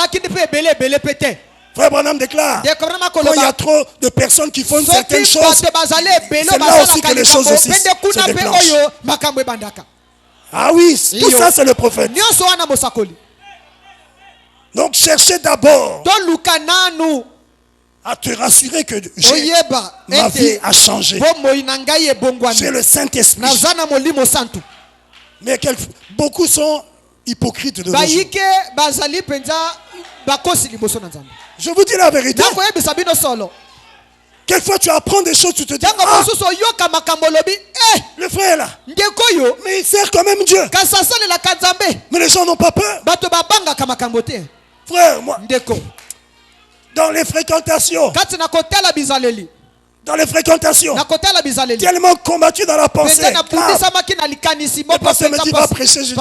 Frère Branham déclare, quand il y a trop de personnes qui font une certaine chose, c'est là aussi que les choses aussi se déclenchent. Ah oui, tout ça c'est le prophète. Donc cherchez d'abord à te rassurer que ma vie a changé. J'ai le Saint-Esprit. Mais beaucoup sont hypocrites de nos jours. Je vous dis la vérité. Quelquefois tu apprends des choses, tu te dis, ah, le frère là, mais il sert quand même Dieu. Mais les gens n'ont pas peur. Frère, moi, dans les fréquentations, tellement combattu dans la pensée, le pasteur me dit, va prêcher, je dis,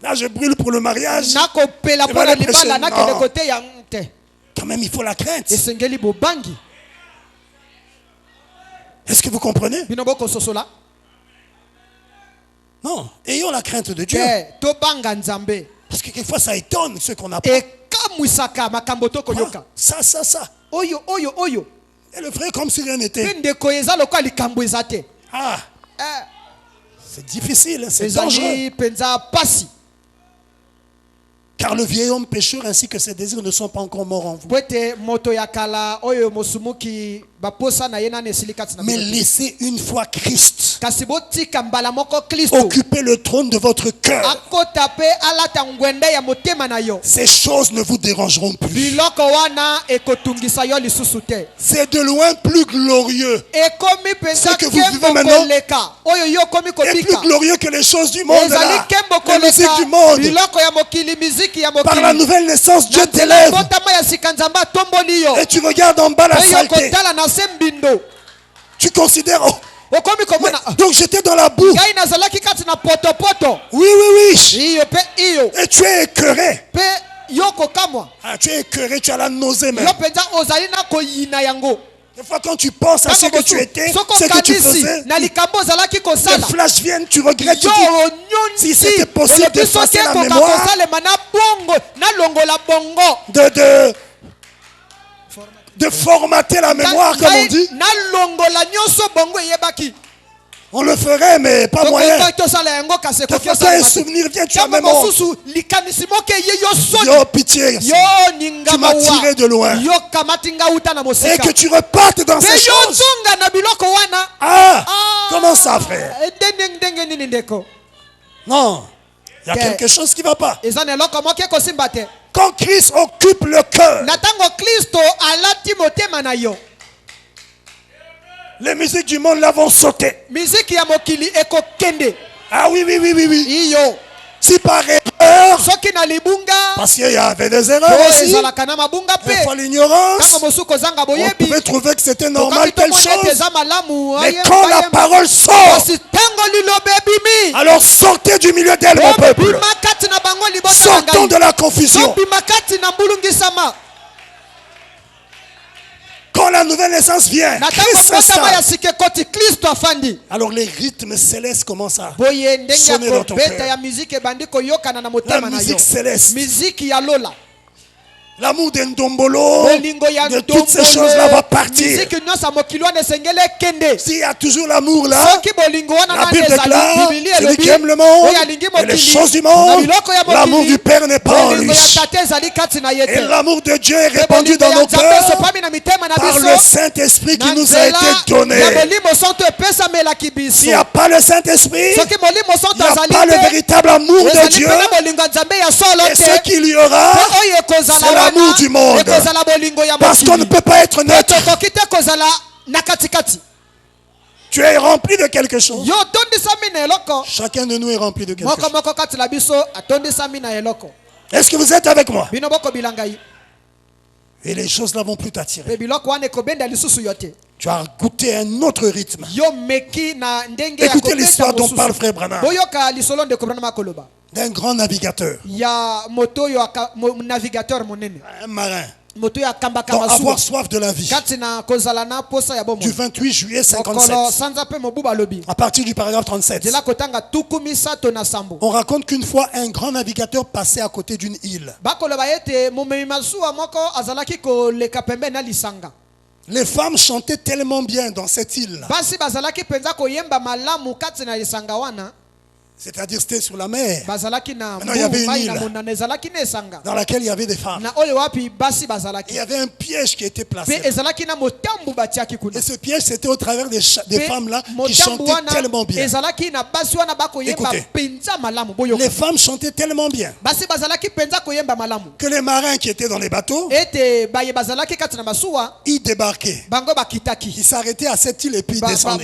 là je brûle pour le mariage, quand même il faut la crainte. Est-ce que vous comprenez? Non, ayons la crainte de Dieu. Parce que quelquefois ça étonne ce qu'on apprend. Ça. Et le frère comme si rien n'était. Ah, c'est difficile, c'est dangereux. Car le vieil homme pécheur ainsi que ses désirs ne sont pas encore morts en vous. Mais laissez une fois Christ occuper le trône de votre cœur. Ces choses ne vous dérangeront plus. C'est de loin plus glorieux. Ce que vous vivez maintenant est plus glorieux que les choses du monde là. La musique du monde. Par la nouvelle naissance, Dieu t'élève. Et tu regardes en bas la saleté. Tu considères, donc j'étais dans la boue. Oui. Et tu es écœuré. Ah, tu es écœuré, tu as la nausée même. Des fois quand tu penses à ce que tu étais, ce que tu faisais, les flashs viennent, tu regrettes, tu dis, si c'était possible de passer la mémoire, de formater la mémoire, comme on dit. On le ferait, mais pas moyen. Des fois, quand un souvenir vient, tu as même honte. Yo, pitié. Tu m'as tiré de loin. Et que tu repartes dans ces choses. ça, frère? Non. Il y a quelque chose qui ne va pas. Quand Christ occupe le cœur, les musiques du monde là vont sauter. Ah oui, oui, oui, oui, oui. Si par erreur, parce qu'il y avait des erreurs aussi, des fois l'ignorance, on pouvait trouver que c'était normal telle chose. Mais quand la parole sort, alors sortez du milieu d'elle, mon peuple. Sortons de la confusion. Quand la nouvelle naissance vient, Christ s'installe. Alors les rythmes célestes commencent à sonner dans ton cœur. La musique céleste. L'amour d'Ndombolo, de toutes ces choses-là va partir. S'il y a toujours l'amour là, la Bible déclare, celui qui aime le monde et les choses du monde, l'amour du Père n'est pas en lui. Et l'amour de Dieu est répandu dans nos cœurs par le Saint-Esprit qui nous a été donné. S'il n'y a pas le Saint-Esprit, il n'y a pas le véritable amour de Dieu. Et ce qu'il y aura, c'est l'amour du monde. Parce qu'on ne peut pas être neutre. Tu es rempli de quelque chose. Chacun de nous est rempli de quelque chose. Est-ce que vous êtes avec moi? Et les choses là vont plus t'attirer. Tu as goûté un autre rythme. Écoutez l'histoire dont parle Frère Branham. D'un grand navigateur. Un marin. Donc avoir soif de la vie. Du 28 juillet 57. À partir du paragraphe 37. On raconte qu'une fois un grand navigateur passait à côté d'une île. Les femmes chantaient tellement bien dans cette île. C'est-à-dire c'était sur la mer. Maintenant, il y avait une île dans laquelle il y avait des femmes. Il y avait un piège qui était placé. Et ce piège, c'était au travers des femmes là qui chantaient tellement bien. Écoutez, les femmes chantaient tellement bien que les marins qui étaient dans les bateaux, ils débarquaient. Ils s'arrêtaient à cette île et puis ils descendaient.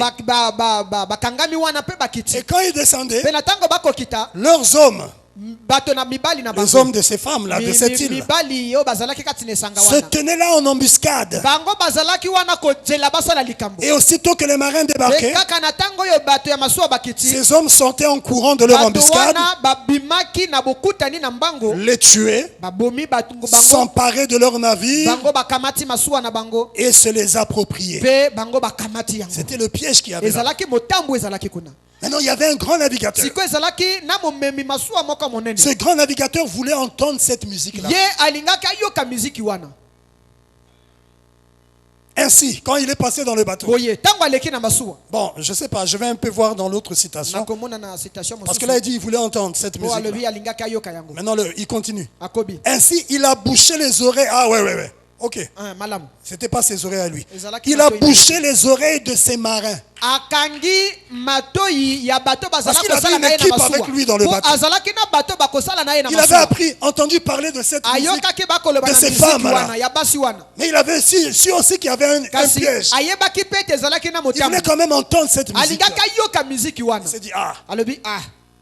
Et quand ils descendaient, leurs hommes, les hommes de ces femmes là, de cette île, se tenaient là en embuscade. Et aussitôt que les marins débarquaient, ces hommes sortaient en courant de leur embuscade, les tuaient, s'emparaient de leur navire et se les appropriaient. C'était le piège qu'il y avait là. Maintenant, il y avait un grand navigateur. Ce grand navigateur voulait entendre cette musique-là. Ainsi, quand il est passé dans le bateau. Bon, je ne sais pas, je vais un peu voir dans l'autre citation. Parce que là, il dit qu'il voulait entendre cette musique-là. Maintenant, il continue. Ainsi, il a bouché les oreilles. Ah ouais. Ok. C'était pas ses oreilles à lui. Il a bouché les oreilles de ses marins. Parce qu'il avait une équipe avec lui dans le bateau. Il avait entendu parler de cette musique, de ces femmes-là. Mais il avait su aussi qu'il y avait un piège. Il voulait quand même entendre cette musique. Il s'est dit,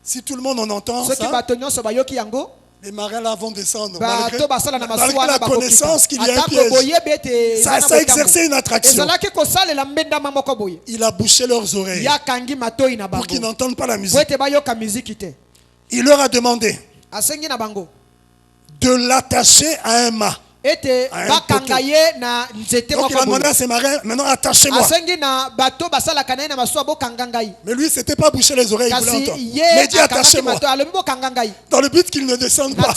si tout le monde en entend ça, les marins là vont descendre. Malgré la connaissance qu'il y a un piège. Ça a exercé une attraction. Il a bouché leurs oreilles pour qu'ils n'entendent pas la musique. Il leur a demandé de l'attacher à un mât. Donc il a demandé à ses marins, maintenant attachez-moi. Mais lui, c'était pas boucher les oreilles, il voulait entendre. Mais il dit attachez-moi. Dans le but qu'il ne descende pas.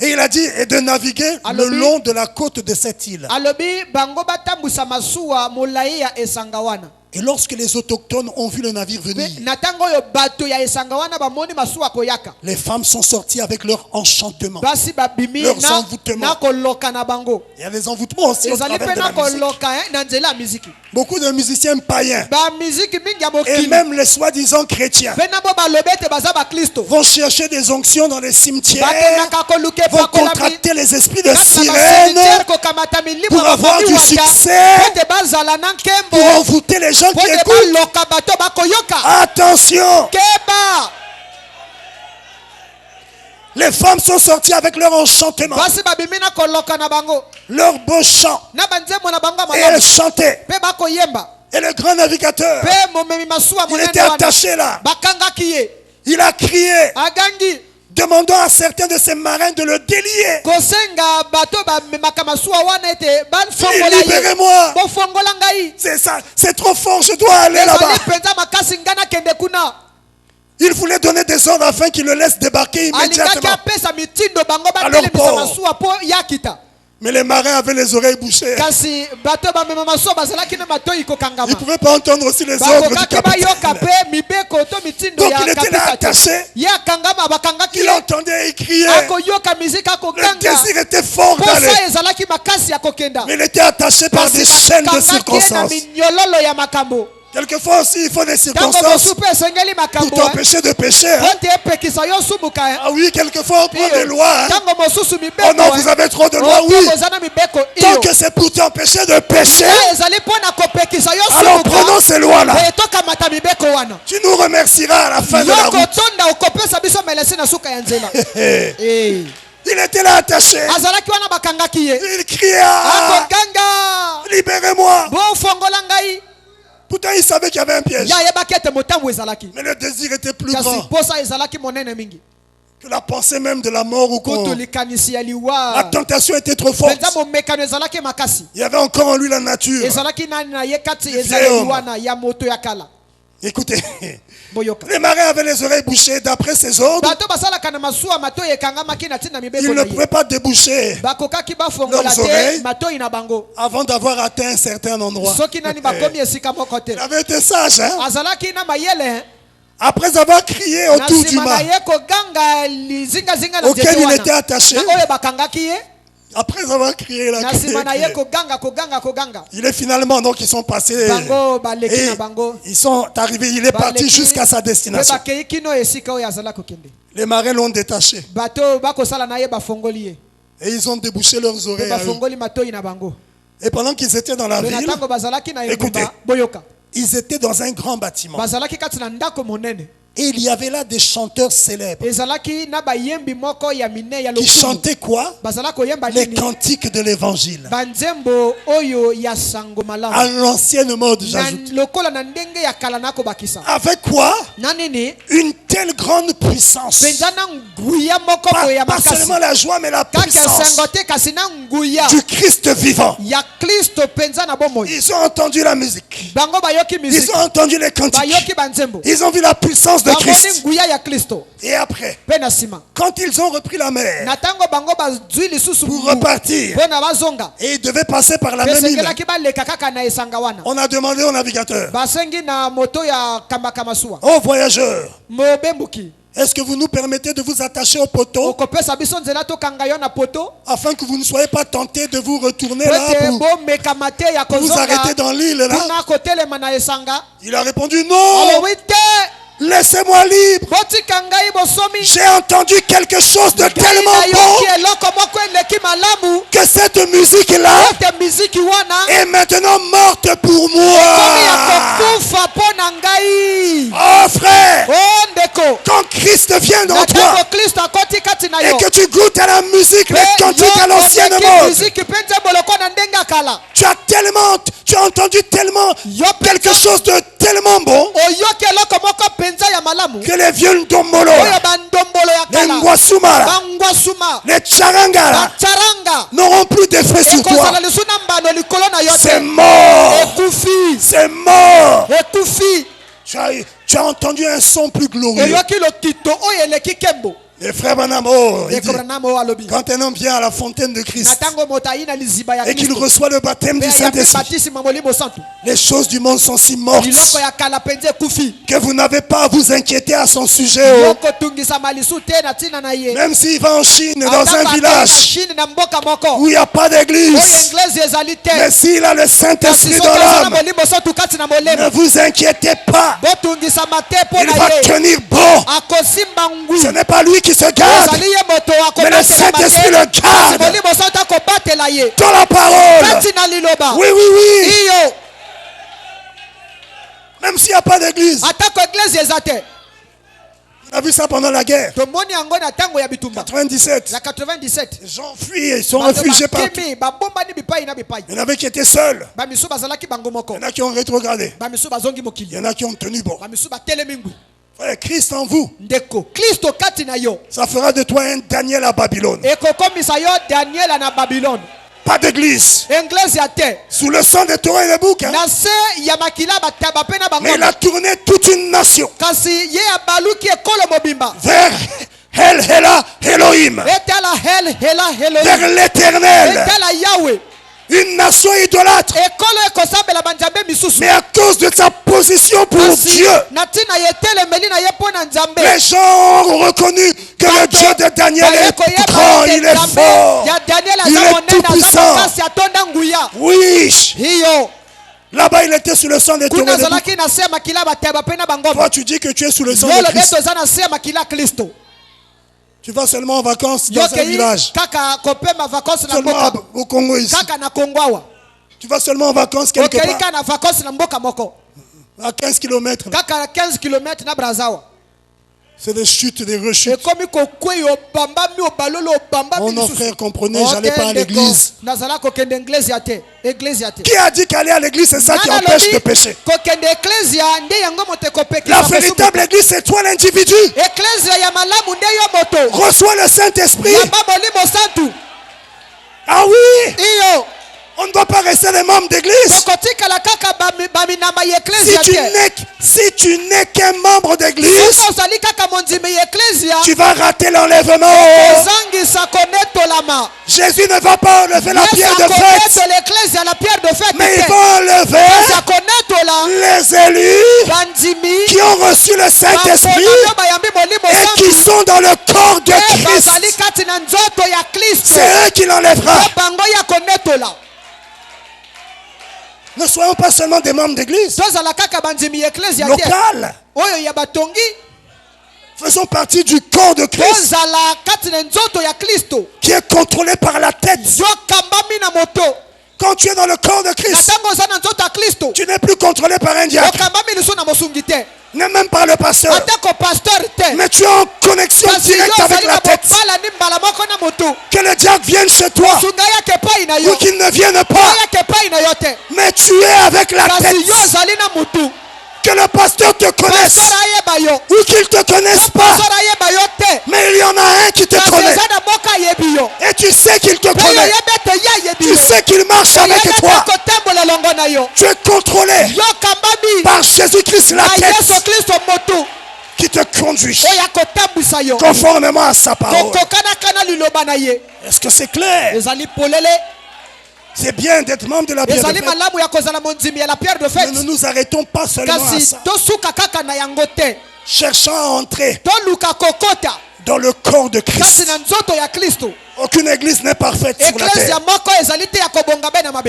Et il a dit de naviguer le long de la côte de cette île. Et lorsque les autochtones ont vu le navire venir, les femmes sont sorties avec leur enchantement, leurs envoûtements. Il y a des envoûtements aussi au travers de la musique. Beaucoup de musiciens païens et même les soi-disant chrétiens vont chercher des onctions dans les cimetières, vont contracter les esprits de sirènes pour avoir du succès, pour envoûter les gens qui écoutent. Attention! Les femmes sont sorties avec leur enchantement, leur beau chant, et elles chantaient. Et le grand navigateur, il était attaché là. Il a crié, demandant à certains de ses marins de le délier. Libérez-moi. C'est ça, c'est trop fort, je dois aller là-bas. Il voulait donner des ordres afin qu'il le laisse débarquer immédiatement à leur port. Mais les marins avaient les oreilles bouchées. Ils ne pouvaient pas entendre aussi les ordres du capitaine. Donc il était là attaché. Il entendait et criait. Le désir était fort d'aller. Mais il était attaché par des chaînes de circonstances. Quelquefois aussi, il faut des circonstances pour t'empêcher de pécher. Ah oui, quelquefois on prend des lois. Oh non, vous avez trop de lois, oui. Tant que c'est pour t'empêcher de pécher, alors prenons ces lois-là. Tu nous remercieras à la fin de la route. Il était là attaché. Il criait, libérez-moi. Pourtant, il savait qu'il y avait un piège. Mais le désir était plus grand que la pensée même de la mort ou quoi. La tentation était trop forte. Il y avait encore en lui la nature. Écoutez, les marins avaient les oreilles bouchées d'après ses ordres. Ils ne pouvaient pas déboucher leurs oreilles avant d'avoir atteint un certain endroit. Il avait été sage, hein? Après avoir crié autour du mât auquel il était attaché, après avoir crié là, il est finalement, donc ils sont passés et ils sont arrivés, il est parti jusqu'à sa destination. Les marins l'ont détaché et ils ont débouché leurs oreilles à eux. Et pendant qu'ils étaient dans la ville, écoutez, ils étaient dans un grand bâtiment. Et il y avait là des chanteurs célèbres qui chantaient quoi? Les cantiques de l'évangile. À l'ancienne mode, j'ajoute. Avec quoi? Une telle grande puissance. Pas seulement la joie, mais la puissance du Christ vivant. Ils ont entendu la musique. Ils ont entendu les cantiques. Ils ont vu la puissance de Christ. Et après, quand ils ont repris la mer pour repartir, et ils devaient passer par la même île, on a demandé au navigateur, oh voyageurs, est-ce que vous nous permettez de vous attacher au poteau afin que vous ne soyez pas tentés de vous retourner là pour vous arrêter dans l'île là? Il a répondu non. Laissez-moi libre. J'ai entendu quelque chose de tellement bon que cette musique-là est maintenant morte pour moi. Oh frère, quand Christ vient dans toi et que tu goûtes à la musique, les cantiques à l'ancienne mode, tu as entendu tellement quelque chose de tellement bon que les vieux ndombolo, les ngwasuma, les tcharanga n'auront plus d'effet sur toi. C'est mort. C'est mort. Tu as entendu un son plus glorieux. Et frère Branham, quand un homme vient à la fontaine de Christ et qu'il reçoit le baptême du Saint-Esprit, les choses du monde sont si mortes que vous n'avez pas à vous inquiéter à son sujet. Même s'il va en Chine, dans un village où il n'y a pas d'église, mais s'il a le Saint-Esprit dans l'âme, ne vous inquiétez pas. Il va tenir bon. Ce n'est pas lui qui se garde, mais le Saint-Esprit le garde. Dans la parole. Oui, oui, oui. Même s'il n'y a pas d'église. On a vu ça pendant la guerre. 97. Les gens fuient, ils sont réfugiés partout. Il y en avait qui étaient seuls. Il y en a qui ont rétrogradé. Il y en a qui ont tenu bon. Frère, Christ en vous, ça fera de toi un Daniel à Babylone. Pas d'église. Sous le sang des taureaux et des boucs. Mais il a tourné toute une nation vers El Hela Elohim, vers l'Éternel. Une nation idolâtre. Mais à cause de sa position pour Dieu, les gens ont reconnu que le Dieu de Daniel est grand, il est fort, il est tout puissant. Oui. Là-bas, il était sous le sang des taureaux. Toi, tu dis que tu es sous le sang de Christ. Tu vas seulement en vacances dans un village. Seulement au Congo ici. Tu vas seulement en vacances quelque part. À 15 km. C'est des chutes, des rechutes. Oh non, frère, comprenez, j'allais pas à l'église. Qui a dit qu'aller à l'église, c'est ça qui empêche de pécher? La véritable église, c'est toi l'individu. Reçois le Saint-Esprit. Ah oui. On ne doit pas rester des membres d'église. Si tu n'es qu'un membre d'église, tu vas rater l'enlèvement. Jésus ne va pas enlever la pierre de fête, mais il va enlever les élus qui ont reçu le Saint-Esprit et qui sont dans le corps de Christ. C'est eux qui l'enlèvera. Ne soyons pas seulement des membres d'église locales. Faisons partie du corps de Christ qui est contrôlé par la tête. Quand tu es dans le corps de Christ, tu n'es plus contrôlé par un diable, n'est même pas le pasteur, mais tu es en connexion directe avec la tête. Que le diable vienne chez toi ou qu'il ne vienne pas, mais tu es avec la tête. Que le pasteur te connaisse ou qu'il te connaisse pas, mais il y en a un qui te connaît et tu sais qu'il te connaît, tu sais qu'il marche avec toi, tu es contrôlé par Jésus-Christ, la tête qui te conduit conformément à sa parole. Est-ce que c'est clair? C'est bien d'être membre de la pierre de fête. Mais ne nous arrêtons pas seulement à ça. Cherchons à entrer dans le corps de Christ. Aucune église n'est parfaite sur la terre.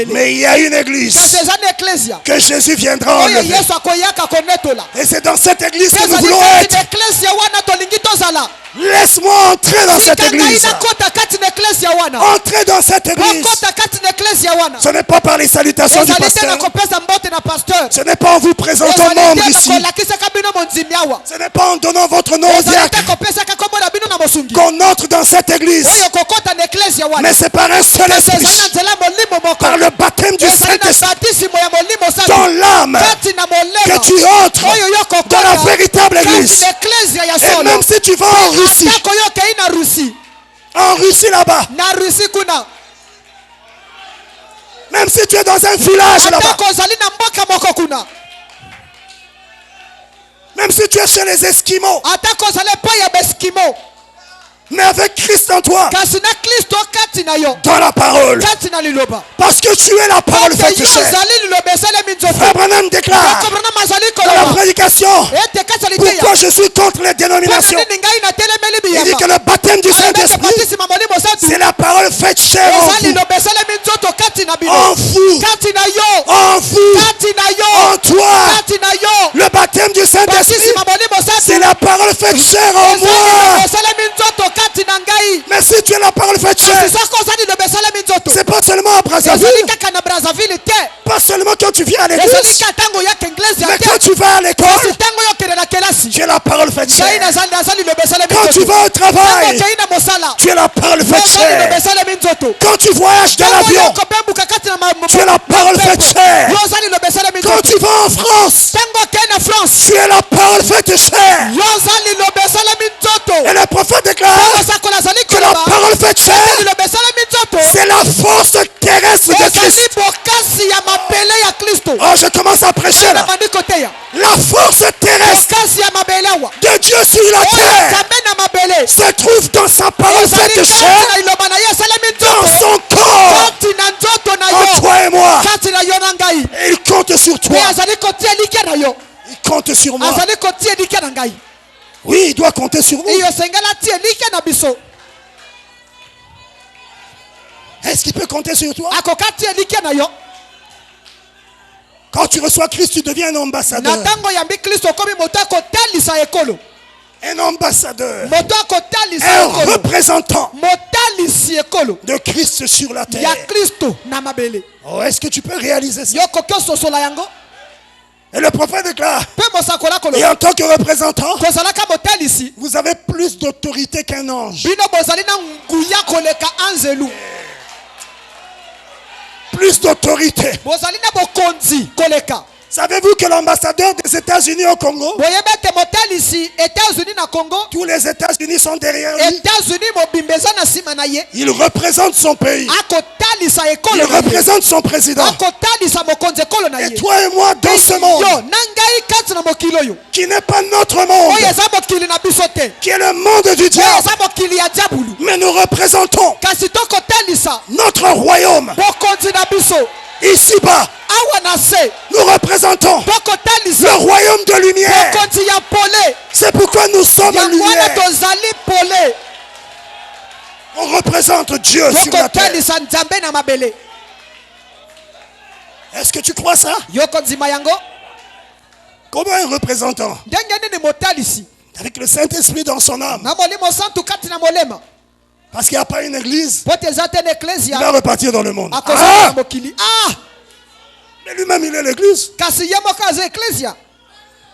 Mais il y a une église que Jésus viendra enlever. Et c'est dans cette église que nous voulons être. Laisse-moi entrer dans cette église. Entrer dans cette église. Ce n'est pas par les salutations du pasteur. Ce n'est pas en vous présentant membre ici. Ce n'est pas en donnant votre nom au diacre qu'on entre dans cette église. Mais c'est par un seul esprit, par le baptême du Saint-Esprit dans l'âme, que tu entres dans la véritable église. Et même si tu vas en Russie là-bas, même si tu es dans un village là-bas, même si tu es chez les Esquimaux, Mais avec Christ en toi, dans la parole, parce que tu es la parole faite chair. Frère Branham déclare dans la prédication, pourquoi je suis contre les dénominations. Il dit que le baptême du Saint-Esprit, c'est la parole faite chair en vous. En vous, en vous, en toi. Le baptême du Saint-Esprit, c'est la parole faite chair en moi. Mais si tu es la parole faite chair, c'est pas seulement à Brazzaville, pas seulement quand tu viens à l'église, mais quand tu vas à l'école, tu es la parole faite chair. Quand tu vas au travail, tu es la parole faite chair. Quand tu voyages dans l'avion, tu es la parole faite chair. Quand tu vas en France, tu es la parole faite chair. Et le prophète déclare que la parole faite chair, c'est la force terrestre de Christ. Oh, je commence à prêcher là. La force terrestre de Dieu sur la terre se trouve dans sa parole faite chair, dans son corps, en toi et moi. Et il compte sur toi. Il compte sur moi. Oui, il doit compter sur vous. Est-ce qu'il peut compter sur toi? Quand tu reçois Christ, tu deviens un ambassadeur. Un ambassadeur. Un représentant de Christ sur la terre. Oh, est-ce que tu peux réaliser ça? Et le prophète déclare, et en tant que représentant, vous avez plus d'autorité qu'un ange. Plus d'autorité. Savez-vous que l'ambassadeur des États-Unis au Congo, tous les États-Unis sont derrière lui. Il représente son pays. Il représente son président. Et toi et moi dans ce monde, qui n'est pas notre monde, qui est le monde du diable, mais nous représentons notre royaume. Ici-bas, nous représentons le royaume de lumière. C'est pourquoi nous sommes lumière. On représente Dieu sur la terre. Est-ce que tu crois ça? Comment un représentant avec le Saint-Esprit dans son âme? Parce qu'il n'y a pas une église, il va repartir dans le monde. Mais lui-même, il est l'église.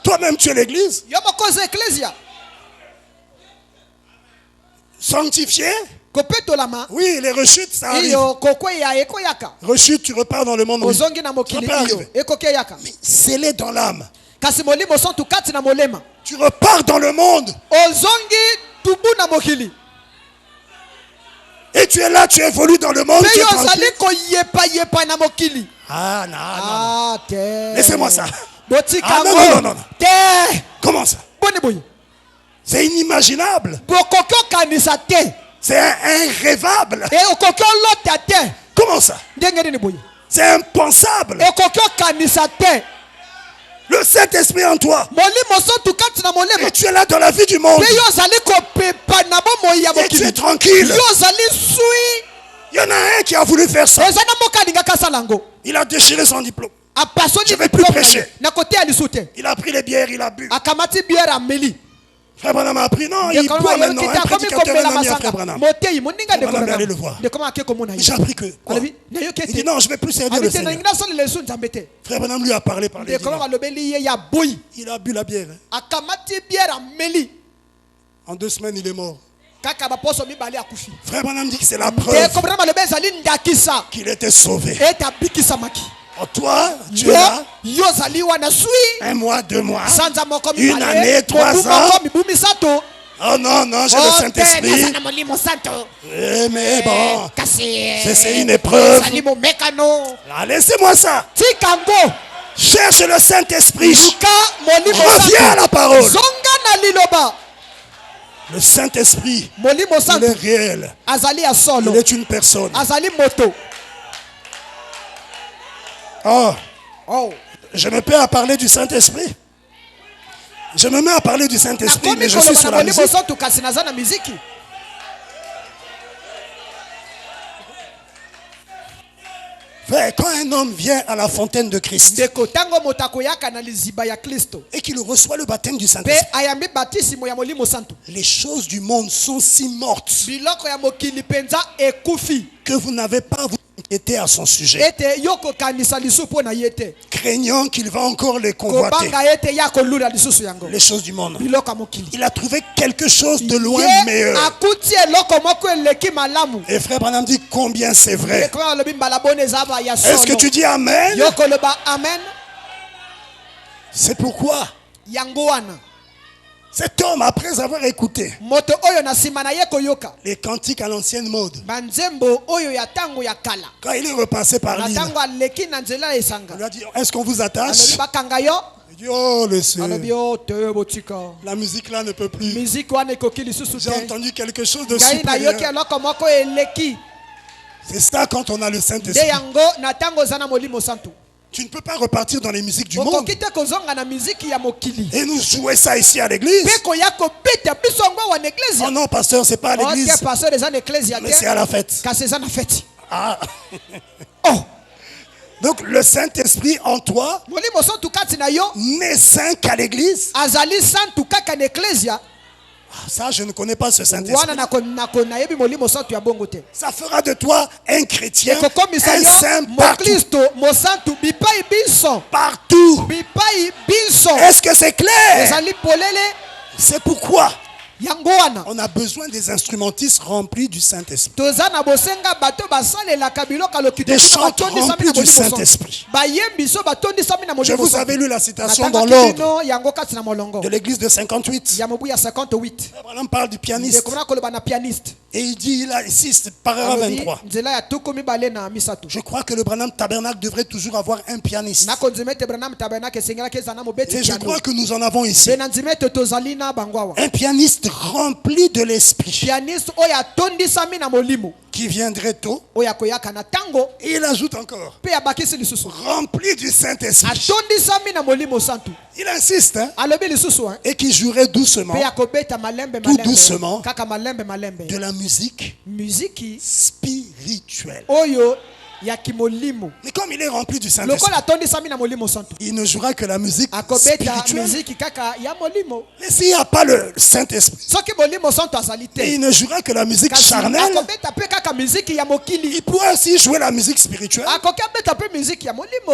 Toi-même, tu es l'église. Sanctifié. Oui, les rechutes, ça arrive. Rechute, tu repars dans le monde. Oui. Mais scellé dans l'âme. Tu repars dans le monde. Et tu es là, tu évolues dans le monde. Ah, non. Laissez-moi ça. Ah, non. Comment ça? C'est inimaginable. C'est irrévable. Comment ça? C'est impensable. Le Saint-Esprit en toi. Et tu es là dans la vie du monde. Et tu es tranquille. Il y en a un qui a voulu faire ça. Il a déchiré son diplôme. Je ne vais plus prêcher. Il a pris les bières, il a bu. Frère Branham a appris, non, il boit maintenant. Un prédicateur, un ami à Frère Branham. Frère Branham est allé le voir. J'ai appris que. Quoi? Il dit non, je ne vais plus servir le Seigneur. Frère Branham lui a parlé par les dimanches. Il a bu la bière. En 2 semaines, il est mort. Frère Branham dit que c'est la preuve qu'il était sauvé. Oh, toi, tu es là. 1 mois, 2 mois, 1 année, 3 ans. Oh non, j'ai le Saint-Esprit. Mais bon, c'est une épreuve. Laissez-moi ça. Cherche le Saint-Esprit. Reviens à la parole. Le Saint-Esprit, il est réel. Il est une personne. Oh, je me mets à parler du Saint-Esprit. Je me mets à parler du Saint-Esprit, mais je suis sur la musique. Quand un homme vient à la fontaine de Christ et qu'il reçoit le baptême du Saint-Esprit, les choses du monde sont si mortes que vous n'avez pas à vous inquiéter à son sujet, craignant qu'il va encore les convoiter. Les choses du monde. Il a trouvé quelque chose de loin meilleur. Et frère Branham dit combien c'est vrai. Est-ce que tu dis Amen? C'est pourquoi cet homme, après avoir écouté les cantiques à l'ancienne mode, quand il est repassé par l'île, on lui a dit, est-ce qu'on vous attache? Il dit, oh la musique là ne peut plus. J'ai entendu quelque chose de supérieur. C'est ça quand on a le Saint-Esprit. Tu ne peux pas repartir dans les musiques du monde et nous jouer ça ici à l'église. Oh non, pasteur, c'est pas à l'église, mais c'est à la fête. Ah. Oh. Donc le Saint-Esprit en toi n'est saint qu'à l'église. Ça, je ne connais pas ce Saint-Esprit. Ça fera de toi un chrétien, un saint partout. Partout. Est-ce que c'est clair? C'est pourquoi on a besoin des instrumentistes remplis du Saint-Esprit. Des chants remplis du Saint-Esprit. Je vous avais lu la citation dans l'ordre de l'église de 58. On parle du pianiste. Et il dit, il insiste, paragraphe 23. Je crois que le Branham Tabernacle devrait toujours avoir un pianiste. Et je crois que nous en avons ici. Un pianiste rempli de l'esprit. Qui viendrait tôt. Et il ajoute encore. Rempli du Saint-Esprit. Il insiste. Et qui jouerait doucement. Tout doucement. De la musique spirituelle. Mais comme il est rempli du Saint-Esprit, il ne jouera que la musique spirituelle. Mais s'il n'y a pas le Saint-Esprit, il ne jouera que la musique charnelle. Il pourra aussi jouer la musique spirituelle.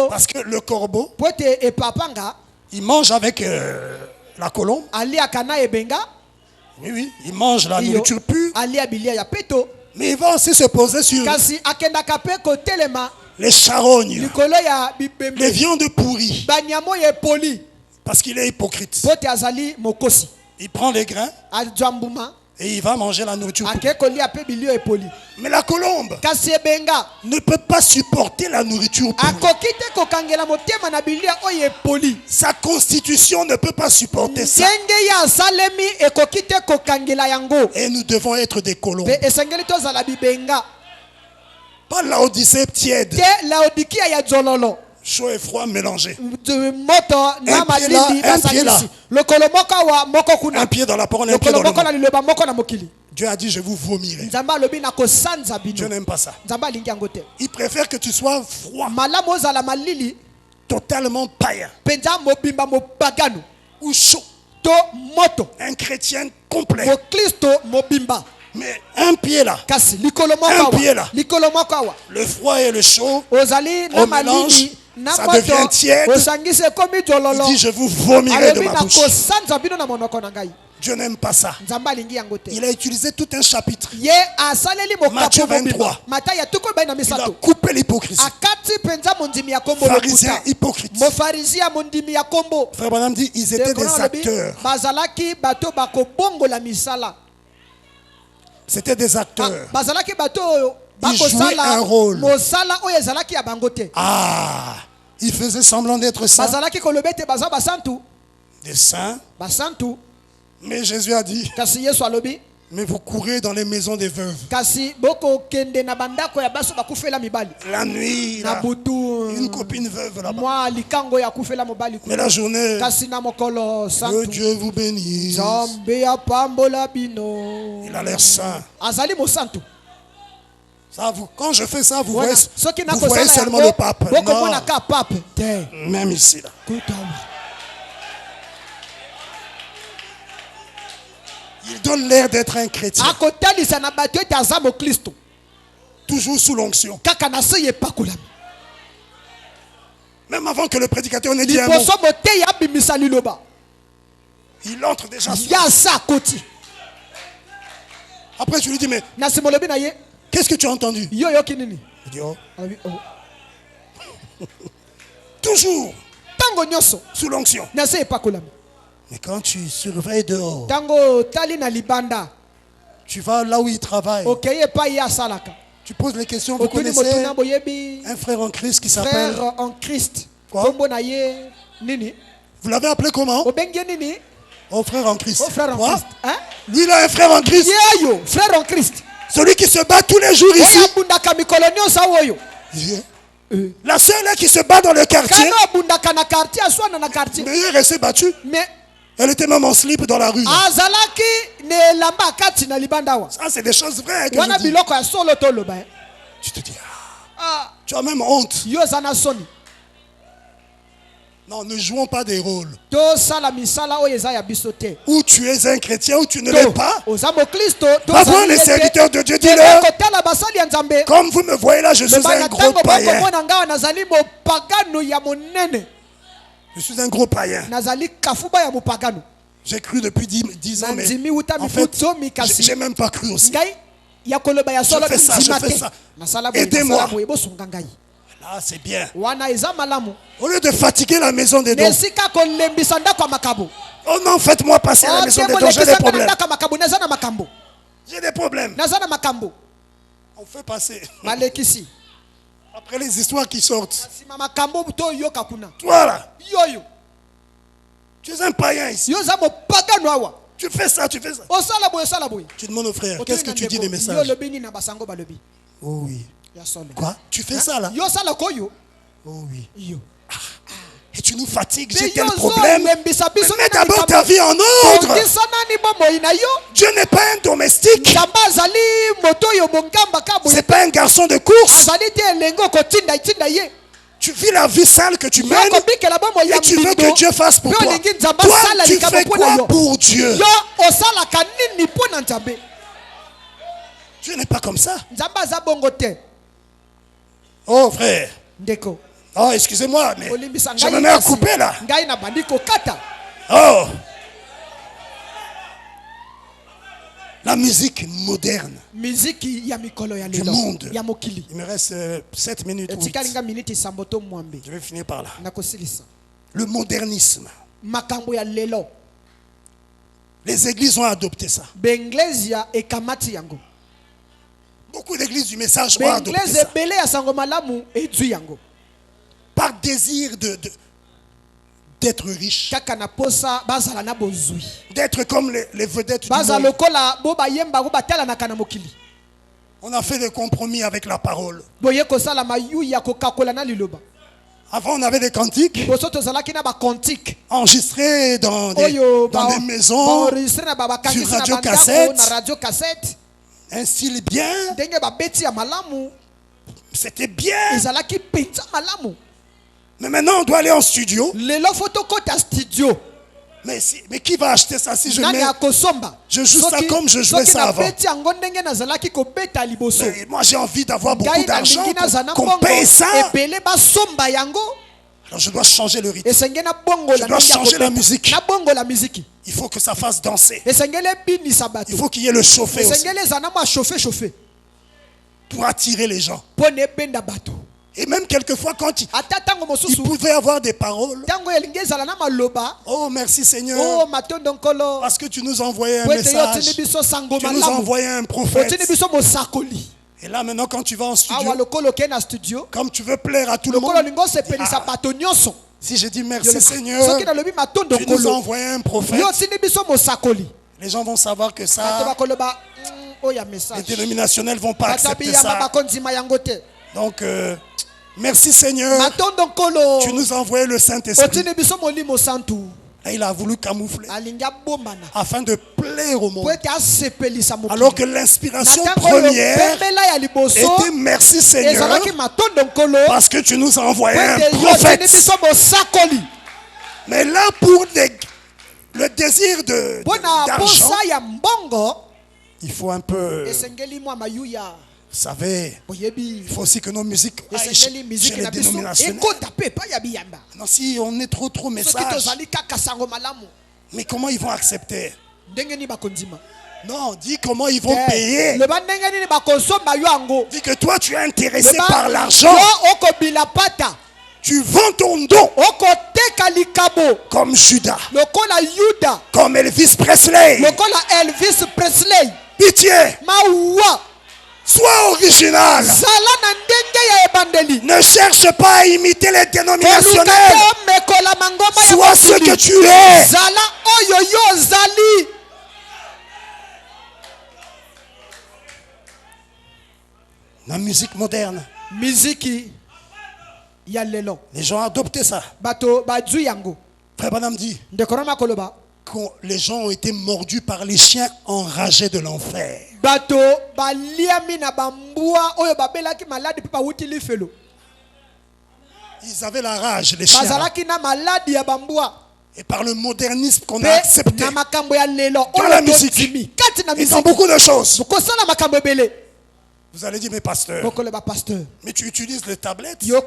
Parce que le corbeau, il mange avec la colombe. Oui, il mange la nourriture pure. Mais il va aussi se poser sur les charognes, les viandes pourries. Parce qu'il est hypocrite. Il prend les grains et il va manger la nourriture pourrie. Mais la colombe ne peut pas supporter la nourriture pourrie. Sa constitution ne peut pas supporter ça. Et nous devons être des colombes. Pas Laodicée tiède. Chaud et froid mélangés. Un pied là. Un pied dans la parole, un pied dans le monde. Dieu a dit, je vous vomirai. Dieu n'aime pas ça. Il préfère que tu sois froid, totalement païen, ou chaud, un chrétien complet. Mais un pied là, le froid et le chaud, au mélange, ça devient tiède. Il dit, je vous vomirai de ma bouche. Dieu n'aime pas ça. Il a utilisé tout un chapitre. Matthieu 23. Il a coupé l'hypocrisie. Pharisiens hypocrites. Frère Branham dit, ils étaient des acteurs. C'était des acteurs. Ils jouaient un rôle. Ah, ils faisaient semblant d'être saints. Des saints. Mais Jésus a dit, mais vous courez dans les maisons des veuves. La nuit, là, une copine veuve là-bas. Mais la journée, que Dieu vous bénisse. Il a l'air saint. Ça, quand je fais ça, vous voyez seulement le pape. Non. Même ici, là. Il donne l'air d'être un chrétien. Toujours sous l'onction. Même avant que le prédicateur n'ait dit un mot. Il entre déjà. Après tu lui dis, mais qu'est-ce que tu as entendu? Il dit, oh. Toujours sous l'onction. Mais quand tu surveilles dehors, tu vas là où il travaille. Tu poses les questions. Vous connaissez un frère en Christ qui s'appelle quoi? Vous l'avez appelé comment? Oh, frère en Christ. Quoi? Hein? Lui, il a un frère en Christ. Frère en Christ. Celui qui se bat tous les jours ici. La seule qui se bat dans le quartier. Mais elle est restée battue. Elle était même en slip dans la rue. Ça, c'est des choses vraies que je dis. Tu te dis, tu as même honte. Non, ne jouons pas des rôles. Ou tu es un chrétien ou tu ne l'es pas. Va voir les serviteurs de Dieu, dis-leur. Comme vous me voyez là, je suis un gros païen. Je suis un gros païen. J'ai cru depuis 10 ans, mais en fait, j'ai même pas cru aussi. Je fais ça. Aidez-moi. Là, c'est bien. Au lieu de fatiguer la maison des dons. Oh non, faites-moi passer à la maison des dons, j'ai des problèmes. J'ai des problèmes. On fait passer. Après les histoires qui sortent. Toi là. Tu es un païen ici. Tu fais ça. Tu demandes au frère, qu'est-ce que tu dis des messages? Oh oui. Quoi? Tu fais ça là? Oh oui. Et tu nous fatigues, j'ai tel problème. Mais mets d'abord ta vie en ordre. Dieu n'est pas un domestique. C'est pas un garçon de course. Tu vis la vie sale que tu mènes et tu veux que Dieu fasse pour toi. Toi, tu fais quoi pour Dieu? Dieu n'est pas comme ça. Oh frère. Oh, excusez-moi, mais je me mets à couper là. Oh. La musique moderne du monde. Il me reste 7 minutes. 8. Je vais finir par là. Le modernisme. Les églises ont adopté ça. Beaucoup d'églises du message ont adopté ça. Par désir d'être riche. D'être comme les vedettes du monde. On a fait des compromis avec la parole. Avant, on avait des cantiques enregistrés dans des maisons, sur radio-cassette. Un style bien. C'était bien. Mais maintenant, on doit aller en studio. Mais qui va acheter ça si je joue ça comme je jouais ça avant? Mais moi, j'ai envie d'avoir beaucoup d'argent qu'on paye ça. Alors, je dois changer le rythme. Je dois changer la musique. Il faut que ça fasse danser. Il faut qu'il y ait le chauffé aussi. Pour attirer les gens. Et même quelquefois quand il pouvait avoir des paroles. Oh merci Seigneur. Parce que tu nous envoyais un message. Tu nous envoyais un prophète. Et là maintenant quand tu vas en studio, comme tu veux plaire à tout le monde, Si je dis merci Seigneur, tu nous as envoyé un prophète, les gens vont savoir que ça, les dénominationnels ne vont pas accepter ça. Donc, merci Seigneur, tu nous as envoyé le Saint-Esprit. Et il a voulu camoufler afin de plaire au monde. Alors que l'inspiration première était merci Seigneur parce que tu nous as envoyé un prophète. Mais là pour le désir d'argent, il faut un peu... Vous savez, il faut aussi que nos musiques aillent chez les dénominationnels. Non, si on est trop message. Mais comment ils vont accepter? Non, dis comment ils vont payer. Dis que toi tu es intéressé par l'argent. Tu vends ton don comme Judas, comme Elvis Presley. Pitié. Sois original. Ne cherche pas à imiter les dénominationnels. Sois ce que tu es. La musique moderne. Les gens ont adopté ça. Frère Branham dit que les gens ont été mordus par les chiens enragés de l'enfer. Ils avaient la rage, les chiens. Et par le modernisme qu'on a accepté dans la musique et dans beaucoup de choses. Vous allez dire, mais pasteur, mais tu utilises les tablettes. Ça,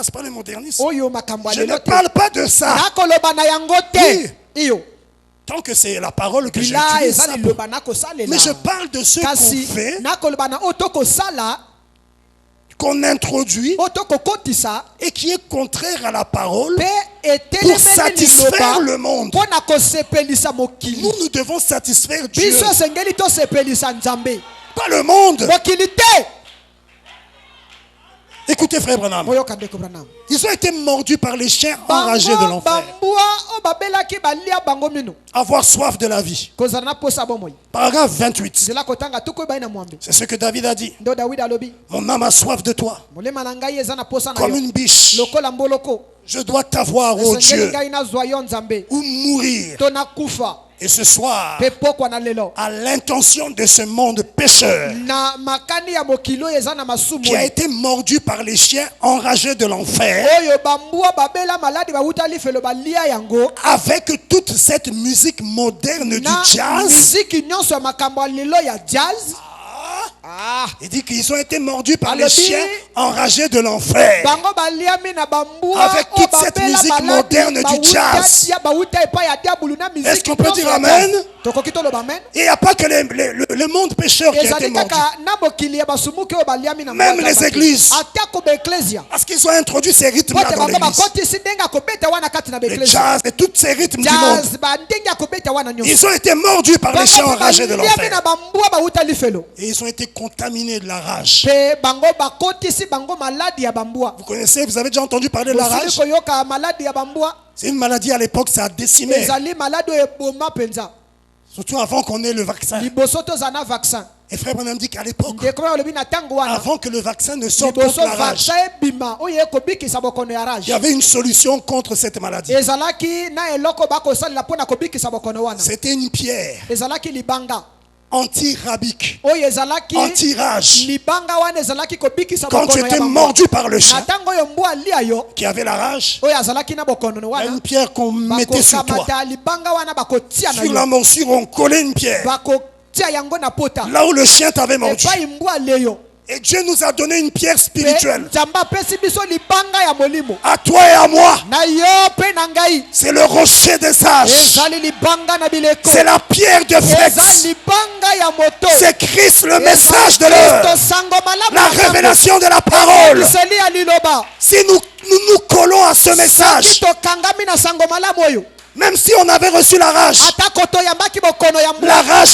c'est pas le modernisme. Je ne parle pas de ça. Oui. Tant que c'est la parole que j'utilise. Mais je parle de ce qu'on fait, qu'on introduit et qui est contraire à la parole pour satisfaire le monde. Nous devons satisfaire Dieu. Pas le monde. Écoutez frère Branham. Ils ont été mordus par les chiens enragés de l'enfer. Avoir soif de la vie. Paragraphe 28. C'est ce que David a dit. Mon âme a soif de toi. Comme une biche. Je dois t'avoir, ô Dieu, ou mourir. Et ce soir, à l'intention de ce monde pécheur qui a été mordu par les chiens enragés de l'enfer, avec toute cette musique moderne du jazz, il dit qu'ils ont été mordus par les chiens enragés de l'enfer. Avec toute cette musique moderne du jazz. Est-ce qu'on peut dire amen? Et il n'y a pas que le monde pécheur qui a été mordu. Même les églises. Parce qu'ils ont introduit ces rythmes-là dans l'église. Le jazz et tous ces rythmes du monde. Ils ont été mordus par les chiens enragés de l'enfer. Et ils ont été contaminés de la rage. Vous connaissez, vous avez déjà entendu parler de la rage? C'est une maladie à l'époque, ça a décimé. Surtout avant qu'on ait le vaccin. Et frère Branham dit qu'à l'époque, avant que le vaccin ne sorte contre la rage, il y avait une solution contre cette maladie. C'était une pierre anti-rabique, anti-rage. Quand tu étais mordu par le chien qui avait la rage, il y a une pierre qu'on mettait sur toi. Sur la morsure, on collait une pierre là où le chien t'avait mordu. Et Dieu nous a donné une pierre spirituelle. À toi et à moi. C'est le rocher des sages. C'est la pierre de flex. C'est Christ, le message de l'heure. La révélation de la parole. Si nous collons à ce message, même si on avait reçu la rage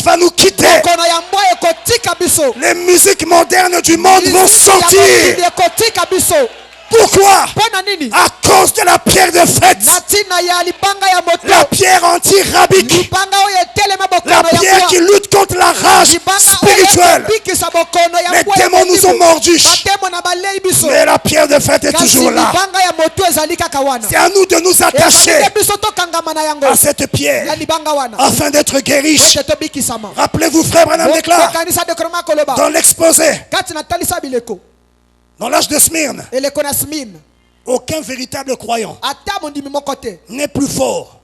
va nous quitter. Les musiques modernes du monde vont sortir. Pourquoi? À cause de la pierre de fête. La pierre anti-rabique. La pierre qui lutte contre la rage spirituelle. Les démons nous ont mordus. Mais la pierre de fête est toujours là. C'est à nous de nous attacher à cette pierre afin d'être guéris. Rappelez-vous, frère Branham déclare dans l'exposé, dans l'âge de Smyrne, aucun véritable croyant n'est plus fort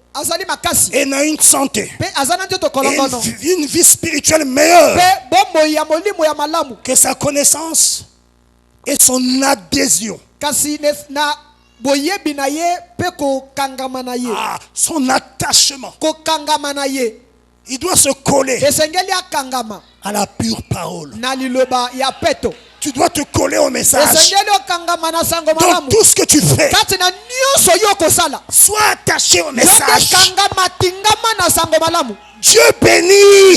et n'a une santé et une vie spirituelle meilleure que sa connaissance et son adhésion. Son attachement. Il doit se coller à la pure parole. Tu dois te coller au message. Dans tout ce que tu fais, sois attaché au message. Dieu bénit.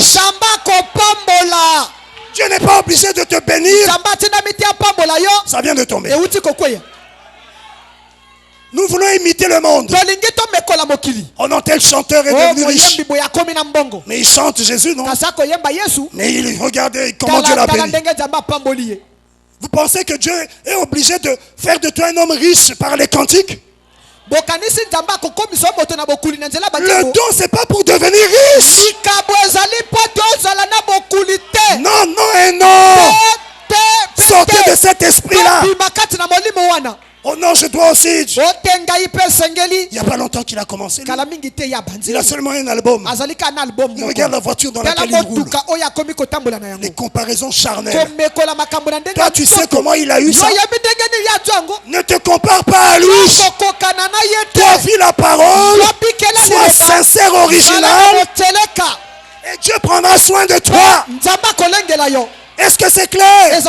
Dieu n'est pas obligé de te bénir. Ça vient de tomber. Nous voulons imiter le monde. Oh non, tel chanteur est devenu riche. Mais il chante Jésus, non? Mais il regardez comment Dieu l'a béni. Vous pensez que Dieu est obligé de faire de toi un homme riche par les cantiques? Le don, c'est pas pour devenir riche. Non, non et non. Sortez de cet esprit-là. Oh non, je dois aussi. Il n'y a pas longtemps qu'il a commencé. Il a seulement un album. Il regarde la voiture dans laquelle il roule. Les comparaisons charnelles. Toi, tu sais comment il a eu ça. Ne te compare pas à lui. Toi, vis la parole. Sois sincère, original. Et Dieu prendra soin de toi. Est-ce que c'est clair?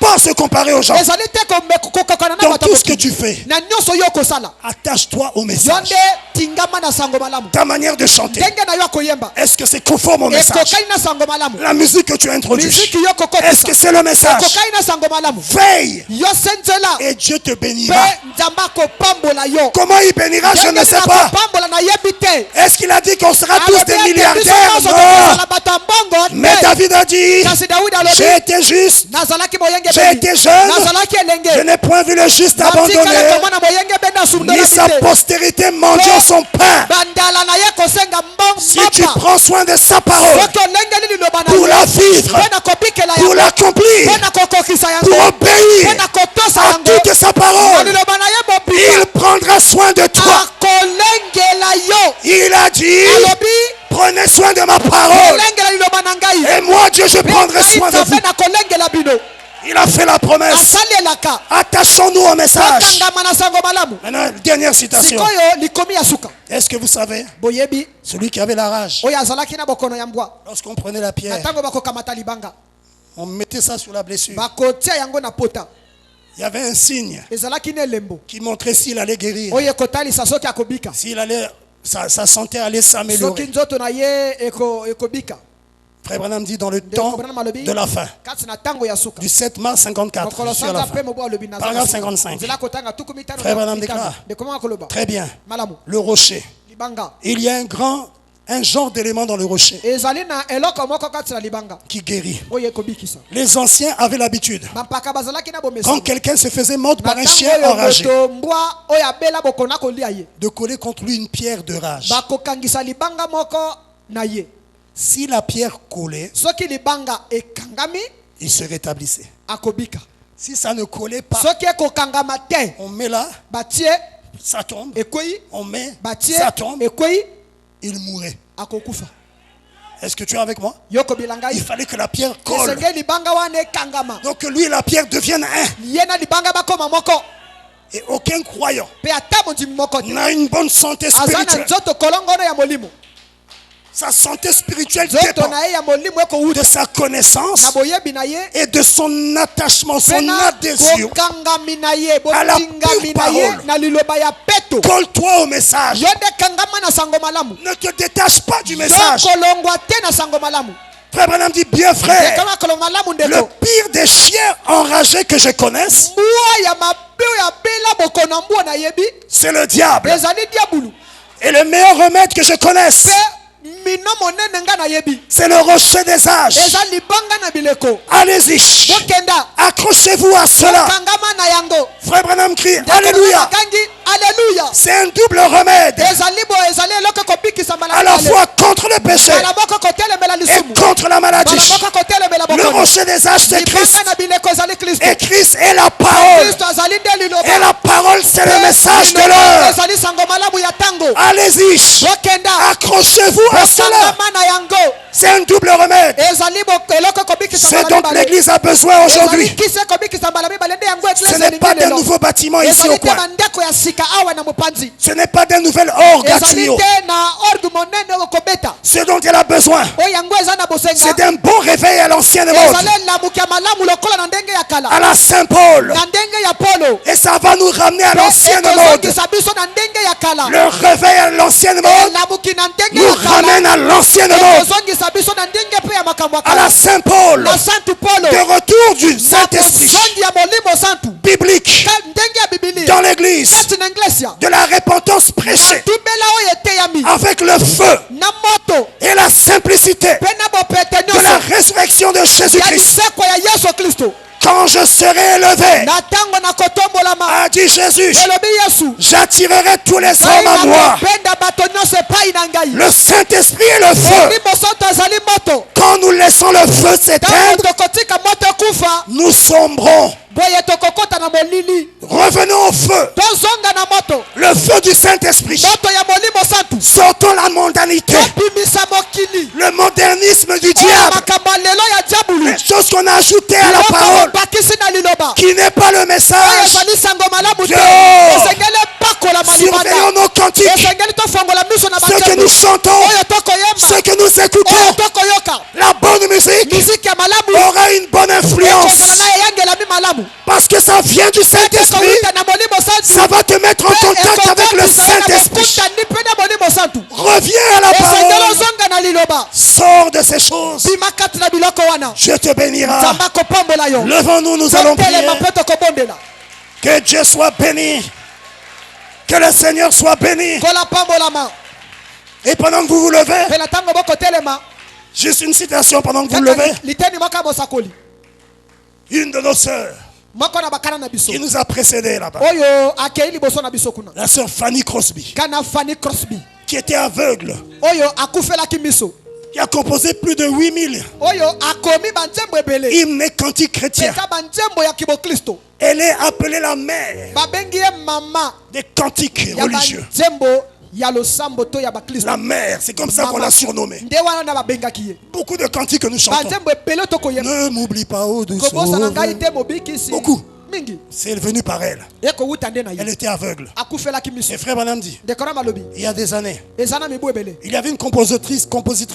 Pas se comparer aux gens. Dans tout ce que tu fais, attache-toi au message. Ta manière de chanter, est-ce que c'est conforme au message? La musique que tu introduis, est-ce que c'est le message? Veille et Dieu te bénira. Comment il bénira, je ne sais pas. Est-ce qu'il a dit qu'on sera tous des milliardaires? Non. Mais David a dit, j'ai été juste, j'ai été jeune, je n'ai point vu le juste abandonné, ni sa postérité mendiant son pain. Si tu prends soin de sa parole, pour la vivre, pour l'accomplir, pour obéir à toute sa parole, il prendra soin de toi. Il a dit, prenez soin de ma parole. Et moi, Dieu, je prendrai soin de vous. Il a fait la promesse. Attachons-nous au message. Maintenant, dernière citation. Est-ce que vous savez, celui qui avait la rage, lorsqu'on prenait la pierre, on mettait ça sur la blessure. Il y avait un signe qui montrait s'il allait guérir, s'il allait, sa santé allait s'améliorer. Frère Branham dit dans le temps de la fin, du 7 mars 54, sur la fin, paragraphe 55, Frère Branham déclare, très bien, le rocher, il y a un genre d'élément dans le rocher qui guérit. Les anciens avaient l'habitude, quand quelqu'un se faisait mordre par un chien enragé, de coller contre lui une pierre de rage. Si la pierre collait, il se rétablissait. Si ça ne collait pas, on met là, ça tombe, on met, ça tombe, il mourait. Est-ce que tu es avec moi? Il fallait que la pierre colle. Donc que lui et la pierre deviennent un. Et aucun croyant n'a une bonne santé spirituelle. Sa santé spirituelle dépend de sa connaissance et de son attachement, son adhésion à la pure parole. Colle-toi au message. Ne te détache pas du message. Frère Branham dit, bien frère, le pire des chiens enragés que je connaisse, c'est le diable. Et le meilleur remède que je connaisse, c'est le rocher des âges. Allez-y, accrochez-vous à cela. Frère Branham crie, Alléluia. C'est un double remède, à la fois contre le péché et contre la maladie. Le rocher des âges, c'est Christ. Et Christ est la parole. Et la parole, c'est le message de l'heure. Allez-y, accrochez-vous à cela. C'est un double remède. C'est dont l'Église a besoin aujourd'hui. Ce n'est pas d'un nouveau bâtiment ici au coin. Ce n'est pas d'un nouvel orgue à tuyaux. Ce dont elle a besoin, c'est d'un bon réveil à l'ancienne mode, à la Saint-Paul. Et ça va nous ramener à l'ancienne mode. Le réveil à l'ancienne mode nous ramène à l'ancienne mode, à la Saint-Paul, de retour du Saint-Esprit biblique dans l'église, de la repentance prêchée avec le feu et la simplicité de la résurrection de Jésus-Christ. Quand je serai élevé, a dit Jésus, j'attirerai tous les hommes à moi. Le Saint-Esprit est le feu. Quand nous laissons le feu s'éteindre, nous sombrons. Revenons au feu. Le feu du Saint-Esprit. Sortons la mondanité, le modernisme du diable, les choses qu'on a ajoutées à la parole, qui n'est pas le message. Surveillons nos cantiques, ce que nous chantons, ce que nous écoutons. La bonne musique aura une bonne influence, parce que ça vient du Saint-Esprit. Ça va te mettre en contact avec le Saint-Esprit. Reviens à la parole. Sors de ces choses. Je te bénirai. Levons-nous, nous allons prier. Que Dieu soit béni. Que le Seigneur soit béni. Et pendant que vous vous levez, juste une citation pendant que vous levez. Une de nos sœurs qui nous a précédés là-bas, la sœur Fanny Crosby, qui était aveugle, qui a composé plus de 8000 hymnes et cantiques chrétiens. Elle est appelée la mère des cantiques religieux. La mère, c'est comme ça qu'on l'a surnommée. Beaucoup de cantiques que nous chantons. Ne m'oublie pas, oh douce. Beaucoup. C'est venu par elle. Elle était aveugle. Et frère Branham dit, il y a des années, il y avait une compositrice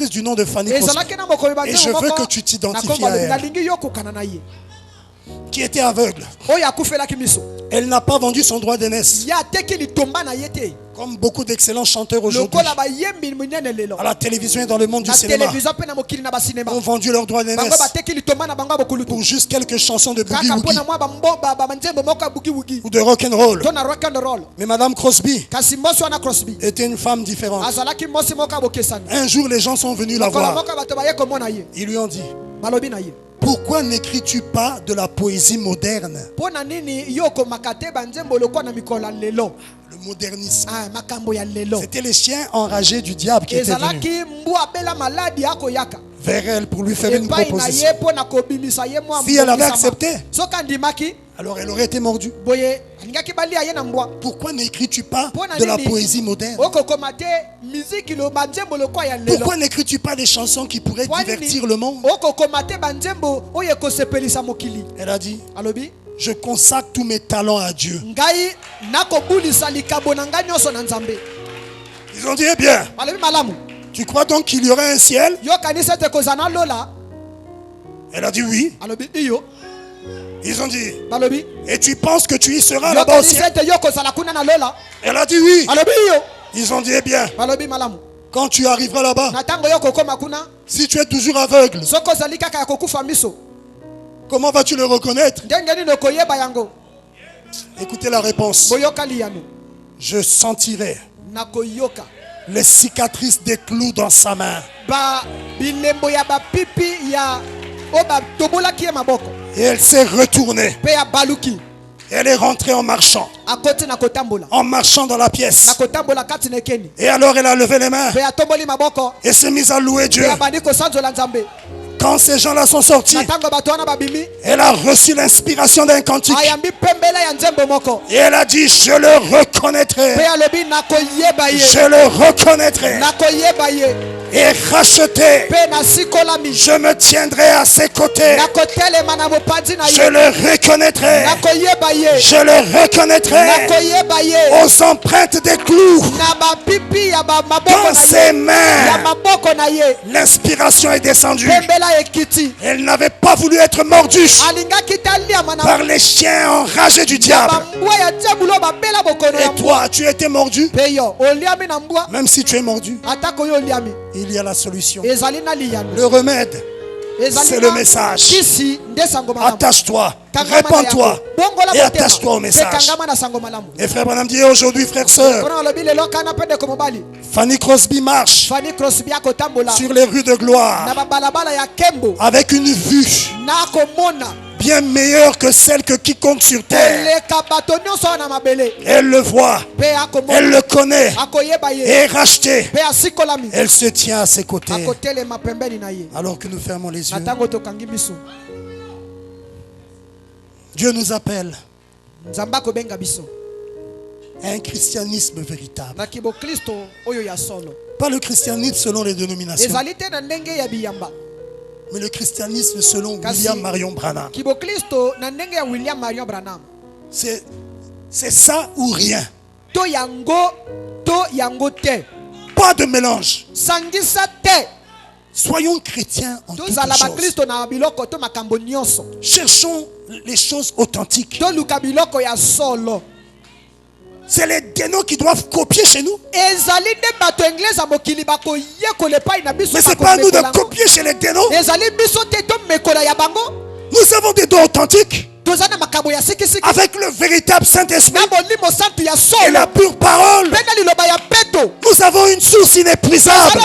du nom de Fanny Crosby. Et je veux que tu t'identifies à elle, qui était aveugle. Elle n'a pas vendu son droit d'aînesse, comme beaucoup d'excellents chanteurs aujourd'hui à la télévision et dans le monde du cinéma ont vendu leur droit d'aînesse pour juste quelques chansons de boogie-woogie ou de rock'n'roll. Mais Madame Crosby était une femme différente. Un jour, les gens sont venus la voir. Ils lui ont dit, pourquoi n'écris-tu pas de la poésie moderne? Le modernisme. C'était les chiens enragés du diable qui étaient venus vers elle pour lui faire une proposition. Si elle avait accepté, alors elle aurait été mordue. Pourquoi n'écris-tu pas de la poésie moderne? Pourquoi n'écris-tu pas des chansons qui pourraient divertir le monde? Elle a dit, je consacre tous mes talents à Dieu. Ils ont dit, eh bien, tu crois donc qu'il y aurait un ciel? Elle a dit oui. Ils ont dit, et tu penses que tu y seras là-bas au ciel? Elle a dit oui. Ils ont dit, eh bien, Quand tu arriveras là-bas, si tu es toujours aveugle, comment vas-tu le reconnaître? Écoutez la réponse. Je sentirai les cicatrices des clous dans sa main. Et elle s'est retournée. Elle est rentrée en marchant. En marchant dans la pièce. Et alors elle a levé les mains. Et s'est mise à louer Dieu. Quand ces gens-là sont sortis, elle a reçu l'inspiration d'un cantique. Et elle a dit, je le reconnaîtrai. Je le reconnaîtrai. Et racheté, je me tiendrai à ses côtés. Je le reconnaîtrai. Je le reconnaîtrai aux empreintes des clous. Dans ses mains, l'inspiration est descendue. Elle n'avait pas voulu être mordue par les chiens enragés du diable. Et toi, tu étais mordu? Même si tu es mordu, il y a la solution. Le remède, c'est le message. Attache-toi, répands-toi et attache-toi au message. Et frère Branham dit aujourd'hui, frère, sœur, Fanny Crosby marche sur les rues de gloire avec une vue bien meilleure que celle que quiconque sur terre. Elle le voit, elle le connaît et est rachetée. Elle se tient à ses côtés. Alors que nous fermons les yeux, Dieu nous appelle à un christianisme véritable. Pas le christianisme selon les dénominations, mais le christianisme selon William Marion Branham. C'est ça ou rien. Pas de mélange. Soyons chrétiens en toutes choses. Cherchons les choses authentiques. C'est les dénoms qui doivent copier chez nous. Mais ce n'est pas à nous de copier chez les dénoms. Nous avons des dons authentiques avec le véritable Saint-Esprit et la pure parole. Nous avons une source inépuisable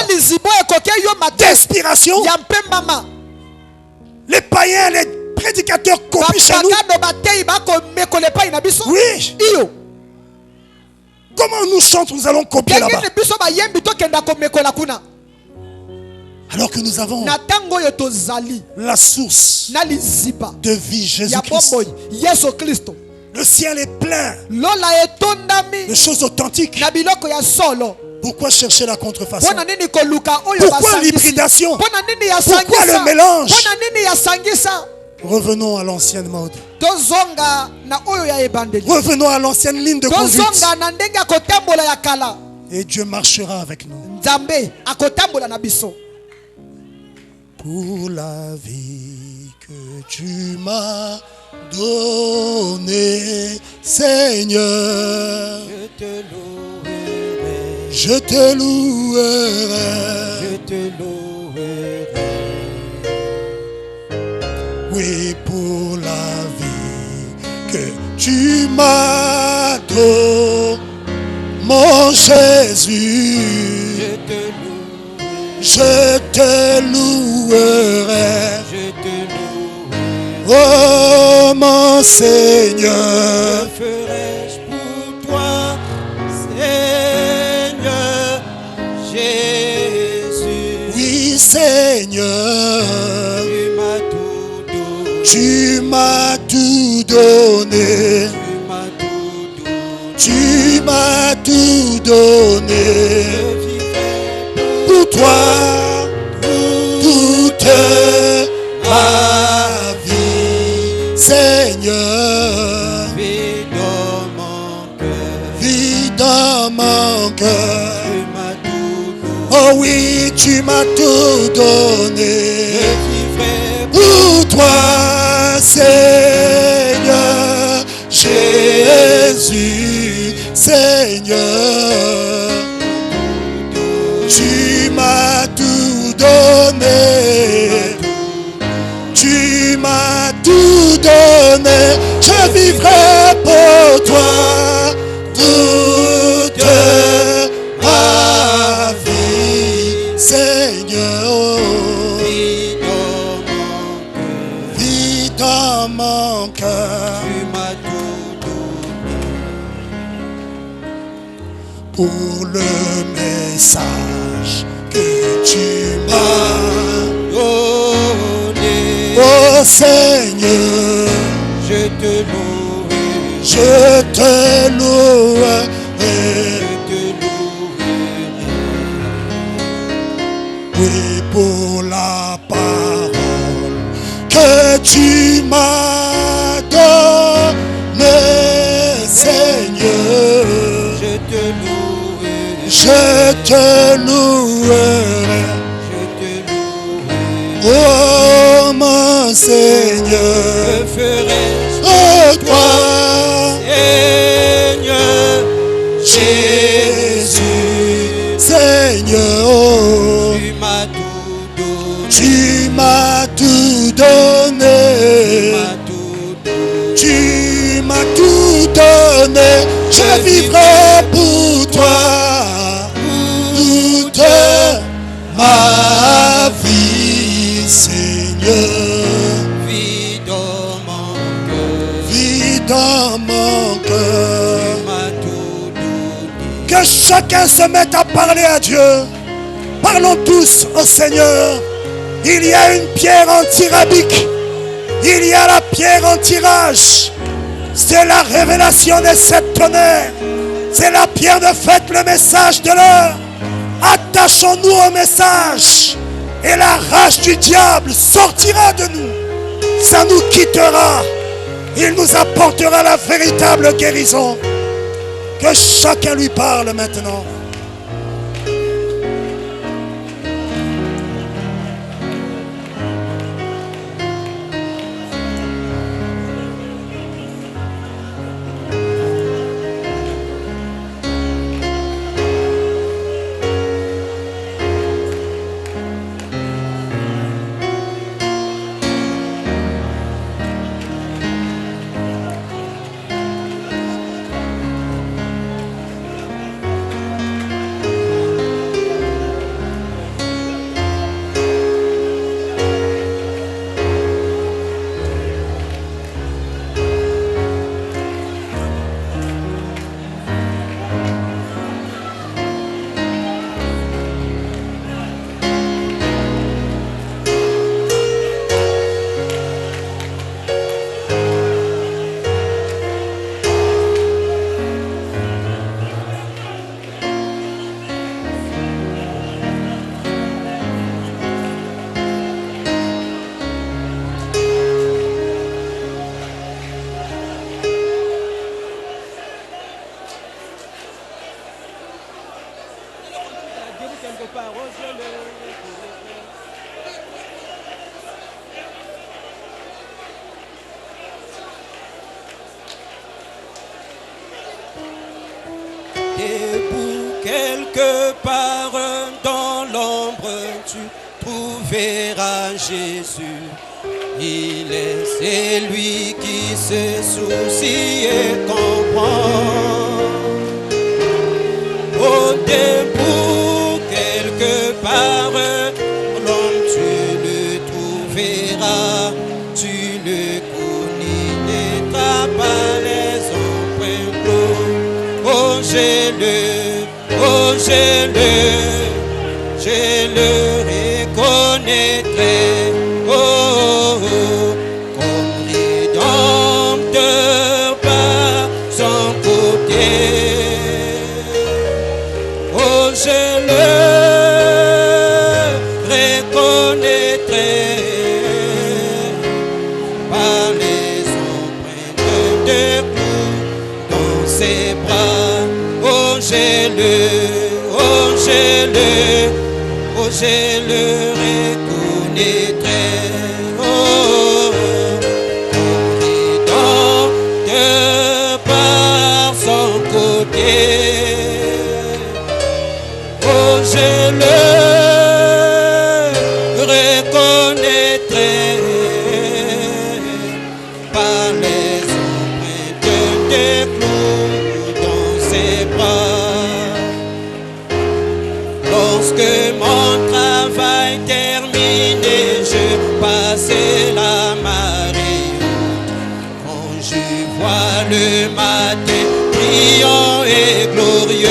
d'inspiration. Les païens, les prédicateurs copient chez nous. Oui. Comment nous chantons, nous allons copier là-bas. Alors que nous avons la source de vie, Jésus-Christ. Le ciel est plein de choses authentiques. Pourquoi chercher la contrefaçon? Pourquoi l'hybridation? Pourquoi le mélange? Revenons à l'ancienne mode. Revenons à l'ancienne ligne de conduite. Et Dieu marchera avec nous. Pour la vie que tu m'as donnée, Seigneur, je te louerai. Je te louerai. Oui, pour la vie que tu m'as donnée, mon Jésus, je te louerai. Oh mon Seigneur, que ferai-je pour toi, Seigneur Jésus? Oui, Seigneur, tu m'as tout donné. Tu m'as tout donné. Pour toi, toute ma vie, Seigneur. Vis dans mon cœur. Vis dans mon cœur. Oh oui, tu m'as tout donné. Pour toi, Seigneur Jésus, Seigneur, tu toi toute ma vie, Seigneur. Vis dans mon cœur. Tu m'as tout donné. Pour le message que tu m'as donné. Oh Seigneur, je te louerai. Je te louerai. Oui, pour la parole que tu m'as donnée, Seigneur. Je te louerai. Je te louerai. Oh mon Seigneur, que ferai-je oh toi, Seigneur Jésus, Seigneur, oh, tu m'as tout donné. tu m'as tout donné. Tu m'as tout donné. Je vivrai pour toi toute ma vie, Seigneur. Vis dans mon cœur. Vis dans mon cœur. Tu m'as tout donné. Que chacun se mette à parler à Dieu. Parlons tous au Seigneur. Il y a une pierre antirabique. Il y a la pierre anti-rage. C'est la révélation des 7 tonnerres. C'est la pierre de fête, le message de l'heure. Attachons-nous au message. Et la rage du diable sortira de nous. Ça nous quittera. Il nous apportera la véritable guérison. Que chacun lui parle maintenant. Debout quelque part dans l'ombre, tu trouveras Jésus. Il est celui qui se soucie et comprend. Au debout quelque part, l'homme tu le trouveras, tu le connaîtras par les empreintes. Oh je le reconnaîtrai, oh, comme rédempteur par son côté. Oh, je le reconnaîtrai par les empreintes de clous dans ses bras. Oh, je le reconnaîtrai, oh, rédempteur par son côté. Oh, je le reconnaîtrai par les empreintes de clous Lorsque mon travail terminé, je passais la marée. Quand je vois le matin brillant et glorieux,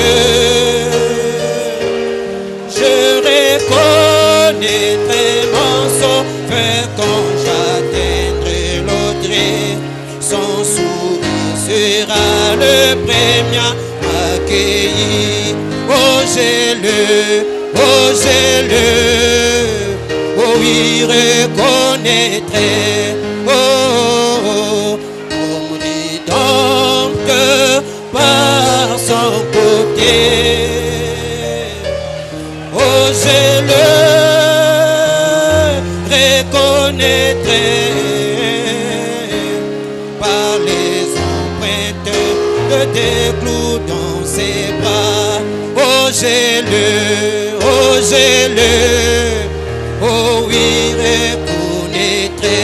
je reconnaîtrai mon sauveur quand j'atteindrai l'autre. Son sourire sera le premier accueilli. Oh, j'ai-le, oh, j'ai-le, oh, oui, reconnaîtrai, oh, oh, mon rédempteur par son côté. Oh, j'ai-le, reconnaîtrai par les empreintes des clous dans ses bras. Oh, j'ai-le, oh, j'ai-le, oh, oui, reconnaîtrai,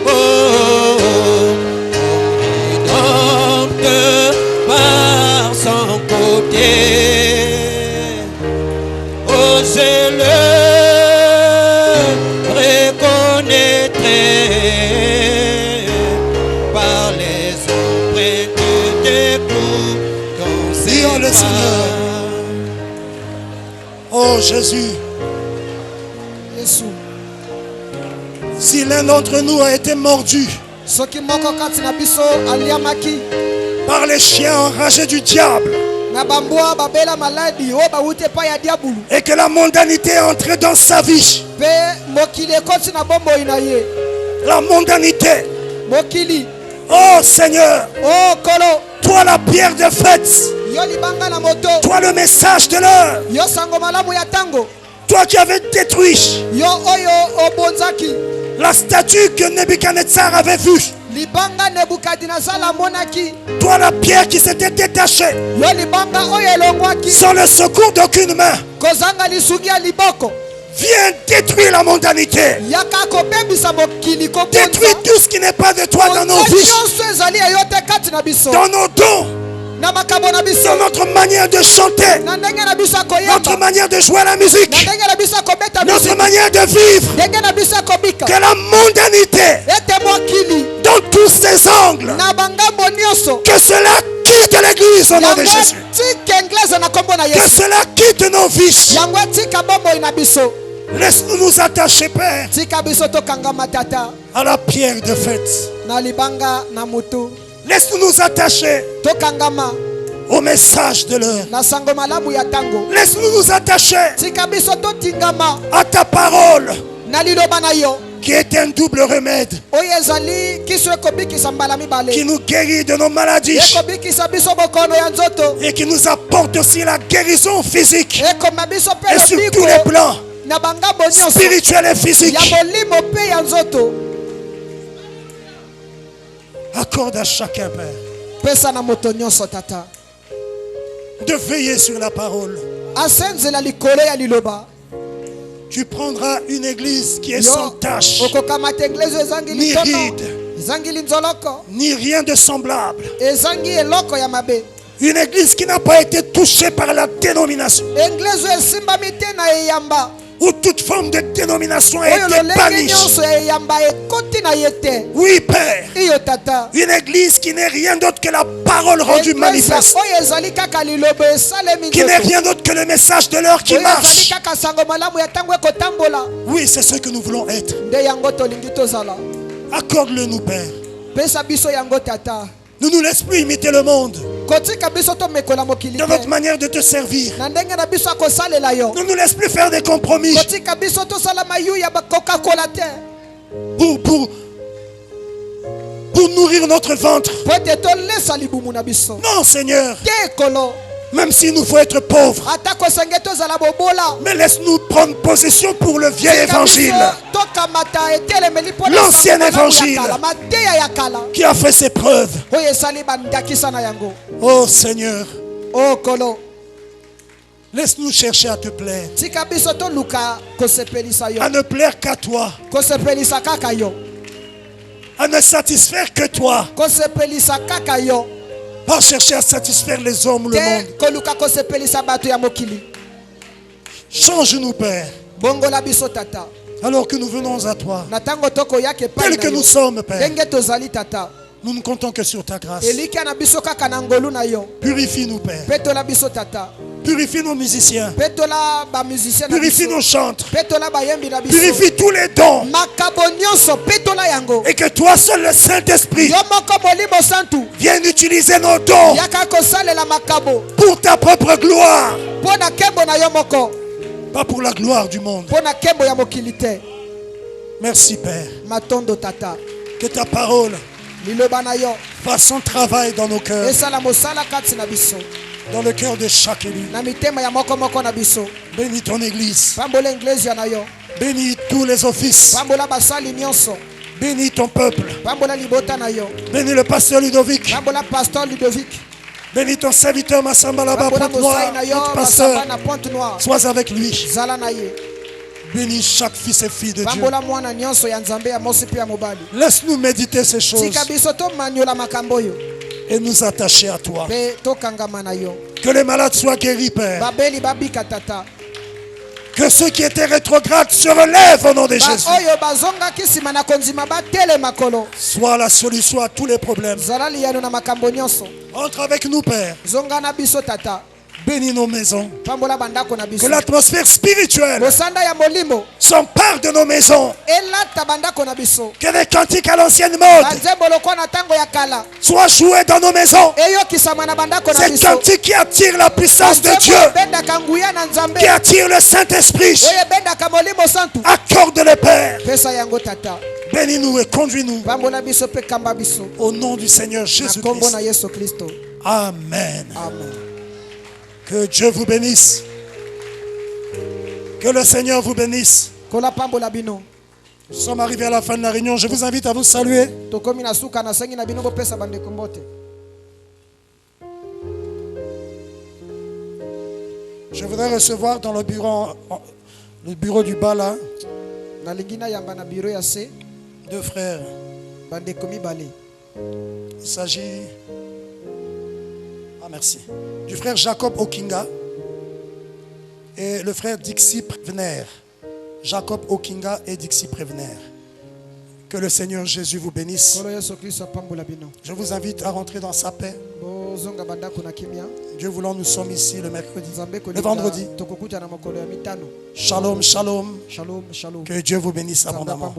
oh, rédempteur par son côté. Oh, j'ai-le, reconnaîtrai par les empreintes des clous dans ses bras. Oh Jésus, si l'un d'entre nous a été mordu par les chiens enragés du diable et que la mondanité est entrée dans sa vie, la mondanité, oh Seigneur, toi la pierre de fête, toi le message de l'heure, toi qui avais détruit la statue que Nebuchadnezzar avait vue, toi la pierre qui s'était détachée sans le secours d'aucune main, viens détruire la mondanité, détruis tout ce qui n'est pas de toi dans nos vies, dans nos dons, dans notre manière de chanter, notre manière de jouer la musique, notre manière de vivre. Que la mondanité, dans tous ses angles, que cela quitte l'église au nom de Jésus. Que cela quitte nos vies. Laisse-nous nous attacher, Père, à la pierre de fête. Laisse-nous nous attacher au message de l'heure. Laisse-nous nous attacher à ta parole qui est un double remède, qui nous guérit de nos maladies et qui nous apporte aussi la guérison physique et sur tous les plans, spirituel et physique. Accorde à chacun, Père, de veiller sur la parole. Tu prendras une église qui est sans tache, ni ride, ni rien de semblable. Une église qui n'a pas été touchée par la dénomination, où toute forme de dénomination a été bannie. Oui, Père. Une église qui n'est rien d'autre que la parole rendue manifeste, qui n'est rien d'autre que le message de l'heure qui marche. Oui, c'est ce que nous voulons être. Accorde-le nous, Père. Ne nous laisse plus imiter le monde dans notre manière de te servir. Ne nous laisse plus faire des compromis pour nourrir notre ventre. Non, Seigneur. Même s'il nous faut être pauvres, mais laisse-nous prendre possession pour le vieil évangile, l'ancien évangile qui a fait ses preuves. Oh Seigneur, laisse-nous chercher à te plaire, à ne plaire qu'à toi, à ne satisfaire que toi, pas chercher à satisfaire les hommes ou le monde. Change-nous, Père. Alors que nous venons à toi, tel que nous sommes, Père, nous ne comptons que sur ta grâce. Purifie-nous, Père. Purifie nos musiciens. Purifie nos chantres. Purifie tous les dons. Et que toi seul, le Saint-Esprit, vienne utiliser nos dons pour ta propre gloire. Pas pour la gloire du monde. Merci, Père. Que ta parole fasse son travail dans nos cœurs, dans le cœur de chaque élu. Bénis ton église. Bénis tous les offices. Bénis ton peuple. Bénis le pasteur Ludovic. Bénis ton serviteur Massamba là-bas, Pointe-Noire, notre pasteur. Sois avec lui. Bénis chaque fils et fille de Dieu. Laisse-nous méditer ces choses et nous attacher à toi. Que les malades soient guéris, Père. Que ceux qui étaient rétrogrades se relèvent au nom de Jésus. Sois la solution à tous les problèmes. Entre avec nous, Père. Bénis nos maisons. Que l'atmosphère spirituelle s'empare de nos maisons. Que les cantiques à l'ancienne mode soient joués dans nos maisons. Ces cantiques qui attirent la puissance de Dieu, qui attirent le Saint-Esprit. Accorde-le, Père. Bénis-nous et conduis-nous au nom du Seigneur Jésus-Christ. Amen. Que Dieu vous bénisse. Que le Seigneur vous bénisse. Nous sommes arrivés à la fin de la réunion. Je vous invite à vous saluer. Je voudrais recevoir dans le bureau du bas là, deux frères. Il s'agit... Ah, merci. Du frère Jacob Okinga et le frère Dixie Prévenir. Jacob Okinga et Dixie Prévenir. Que le Seigneur Jésus vous bénisse. Je vous invite à rentrer dans sa paix. Dieu voulant, nous sommes ici le mercredi, le vendredi. Shalom, shalom. Que Dieu vous bénisse abondamment.